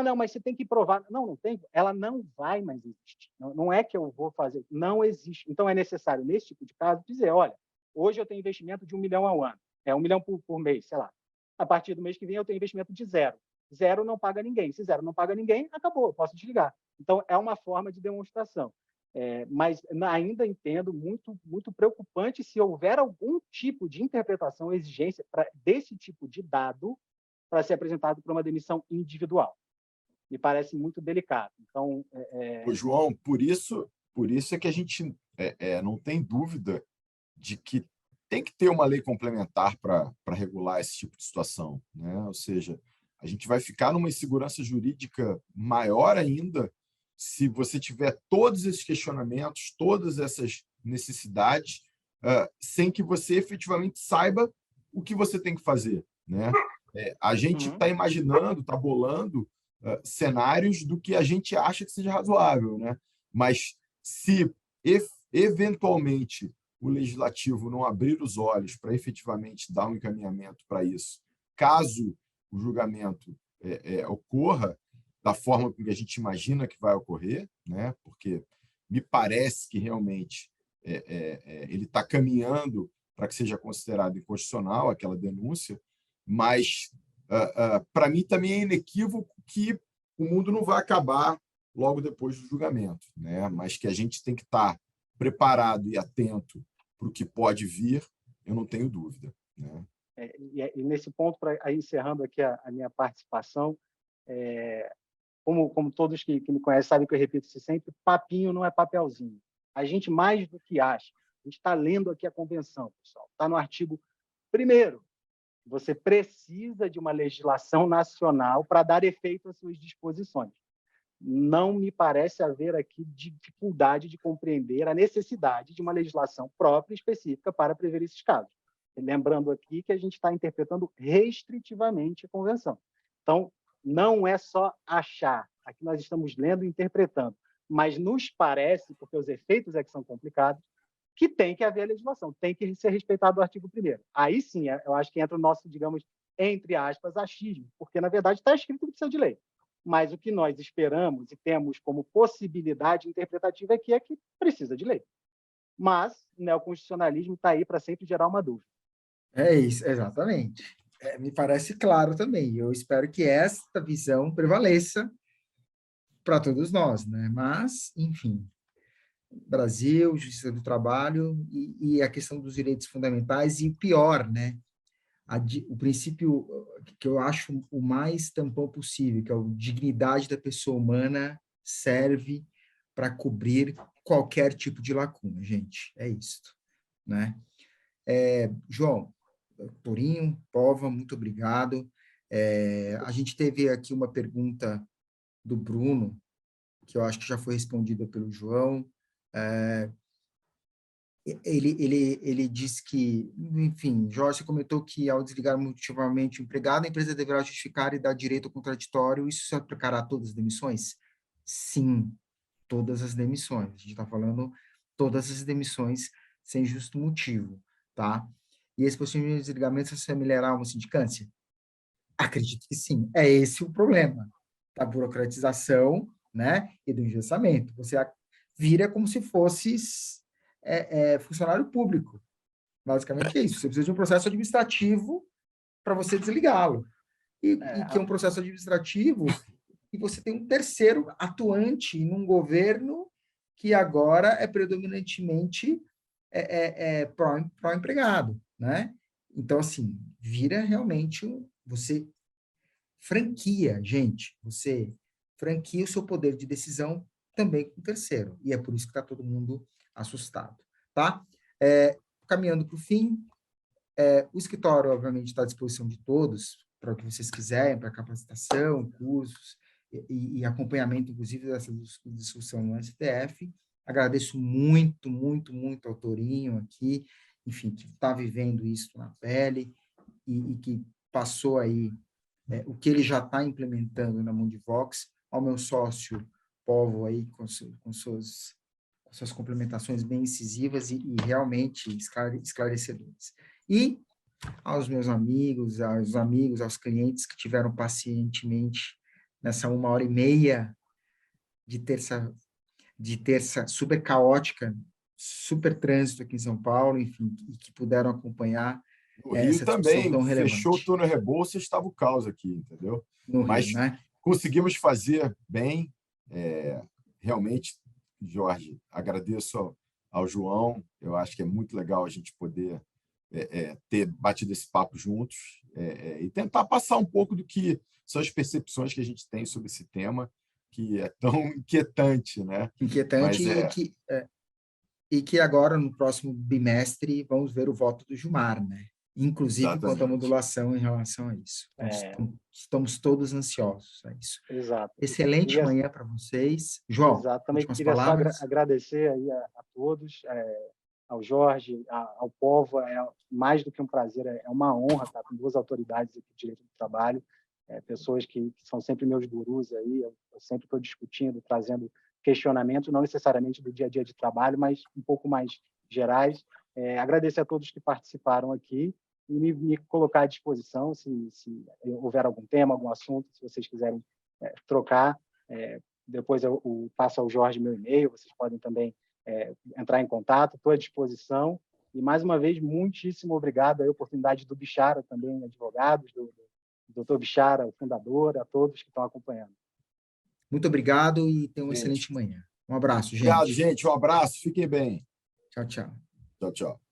Não, mas você tem que provar. Não, não tem. Ela não vai mais existir. Não é que eu vou fazer. Não existe. Então, é necessário, nesse tipo de caso, dizer, olha, hoje eu tenho investimento de 1 milhão ao ano. 1 milhão por mês, sei lá. A partir do mês que vem, eu tenho investimento de 0. 0 não paga ninguém. Se 0 não paga ninguém, acabou, eu posso desligar. Então, é uma forma de demonstração. Mas ainda entendo muito, muito preocupante se houver algum tipo de interpretação ou exigência desse tipo de dado para ser apresentado para uma demissão individual. Me parece muito delicado. Então, João, por isso é que a gente não tem dúvida de que tem que ter uma lei complementar para regular esse tipo de situação, né? Ou seja, a gente vai ficar numa insegurança jurídica maior ainda se você tiver todos esses questionamentos, todas essas necessidades, sem que você efetivamente saiba o que você tem que fazer, né? A gente está imaginando, está bolando cenários do que a gente acha que seja razoável, né? Mas se eventualmente o legislativo não abrir os olhos para efetivamente dar um encaminhamento para isso, caso o julgamento ocorra da forma que a gente imagina que vai ocorrer, né? Porque me parece que realmente ele está caminhando para que seja considerado inconstitucional aquela denúncia, mas para mim também é inequívoco que o mundo não vai acabar logo depois do julgamento, né? Mas que a gente tem que estar preparado e atento para o que pode vir, eu não tenho dúvida, né? E nesse ponto, encerrando aqui a minha participação, como todos que me conhecem sabem que eu repito isso sempre, papinho não é papelzinho. A gente, mais do que acha, a gente está lendo aqui a convenção, pessoal. Está no artigo 1º. Você precisa de uma legislação nacional para dar efeito às suas disposições. Não me parece haver aqui dificuldade de compreender a necessidade de uma legislação própria específica para prever esses casos. Lembrando aqui que a gente está interpretando restritivamente a convenção. Então, não é só achar, aqui nós estamos lendo e interpretando, mas nos parece, porque os efeitos que são complicados, que tem que haver a legislação, tem que ser respeitado o artigo 1º. Aí sim, eu acho que entra o nosso, digamos, entre aspas, achismo, porque, na verdade, está escrito que precisa de lei. Mas o que nós esperamos e temos como possibilidade interpretativa é que precisa de lei. Mas o neoconstitucionalismo está aí para sempre gerar uma dúvida. É isso, exatamente. Me parece claro também. Eu espero que esta visão prevaleça para todos nós, né? Mas, enfim, Brasil, Justiça do Trabalho e a questão dos direitos fundamentais e o pior, né? O princípio que eu acho o mais tampão possível, que é a dignidade da pessoa humana, serve para cobrir qualquer tipo de lacuna, gente. É isso, né? João, Torinho, Pova, muito obrigado. A gente teve aqui uma pergunta do Bruno, que eu acho que já foi respondida pelo João. Ele diz que, enfim, Jorge comentou que ao desligar motivamente o empregado, a empresa deverá justificar e dar direito ao contraditório. Isso se aplicará a todas as demissões? Sim, todas as demissões. A gente está falando todas as demissões sem justo motivo, tá? E esse procedimento de desligamento se assemelhará a uma sindicância? Acredito que sim. É esse o problema da burocratização, né, e do engessamento. Você vira como se fosse funcionário público, Basicamente é isso. Você precisa de um processo administrativo para você desligá-lo. E que é um processo administrativo e você tem um terceiro atuante num governo que agora é predominantemente pró-empregado, né? Então, assim, vira realmente você franquia, gente, você franquia o seu poder de decisão também com o terceiro. E é por isso que está todo mundo assustado, tá? Caminhando para o fim, o escritório, obviamente, está à disposição de todos para o que vocês quiserem, para capacitação, cursos e acompanhamento, inclusive, dessa discussão no STF. Agradeço muito, muito, muito ao Torinho aqui, enfim, que está vivendo isso na pele e que passou aí o que ele já está implementando na Mundivox, ao meu sócio Povo aí com suas complementações bem incisivas e realmente esclarecedoras. E aos meus amigos, aos clientes que tiveram pacientemente nessa 1h30 de terça super caótica, super trânsito aqui em São Paulo, enfim, e que puderam acompanhar No Rio essa discussão tão também, relevante. fechou o túnel Rebouça, estava o caos aqui, entendeu? No Mas Rio, né? conseguimos fazer bem, realmente, Jorge, agradeço ao João, eu acho que é muito legal a gente poder ter batido esse papo juntos e tentar passar um pouco do que são as percepções que a gente tem sobre esse tema, que é tão inquietante, né? Inquietante e que agora, no próximo bimestre, vamos ver o voto do Gilmar, né? Inclusive Exatamente. quanto à modulação em relação a isso. Estamos todos ansiosos a isso. Exato. Excelente manhã para vocês. João, exatamente. Queria só agradecer aí a todos, ao Jorge, ao Povo. É mais do que um prazer, é uma honra estar com duas autoridades aqui de direito do trabalho, pessoas que são sempre meus gurus aí. Eu sempre estou discutindo, trazendo questionamentos, não necessariamente do dia a dia de trabalho, mas um pouco mais gerais. Agradecer a todos que participaram aqui e me colocar à disposição se houver algum tema, algum assunto, se vocês quiserem trocar. Depois eu passo ao Jorge meu e-mail, vocês podem também entrar em contato, estou à disposição. E, mais uma vez, muitíssimo obrigado. A oportunidade do Bichara também, advogados, do Dr. Bichara, o fundador, a todos que estão acompanhando. Muito obrigado e tenham uma excelente manhã. Um abraço, gente. Obrigado, gente. Um abraço. Fiquem bem. Tchau, tchau. Tchau, tchau.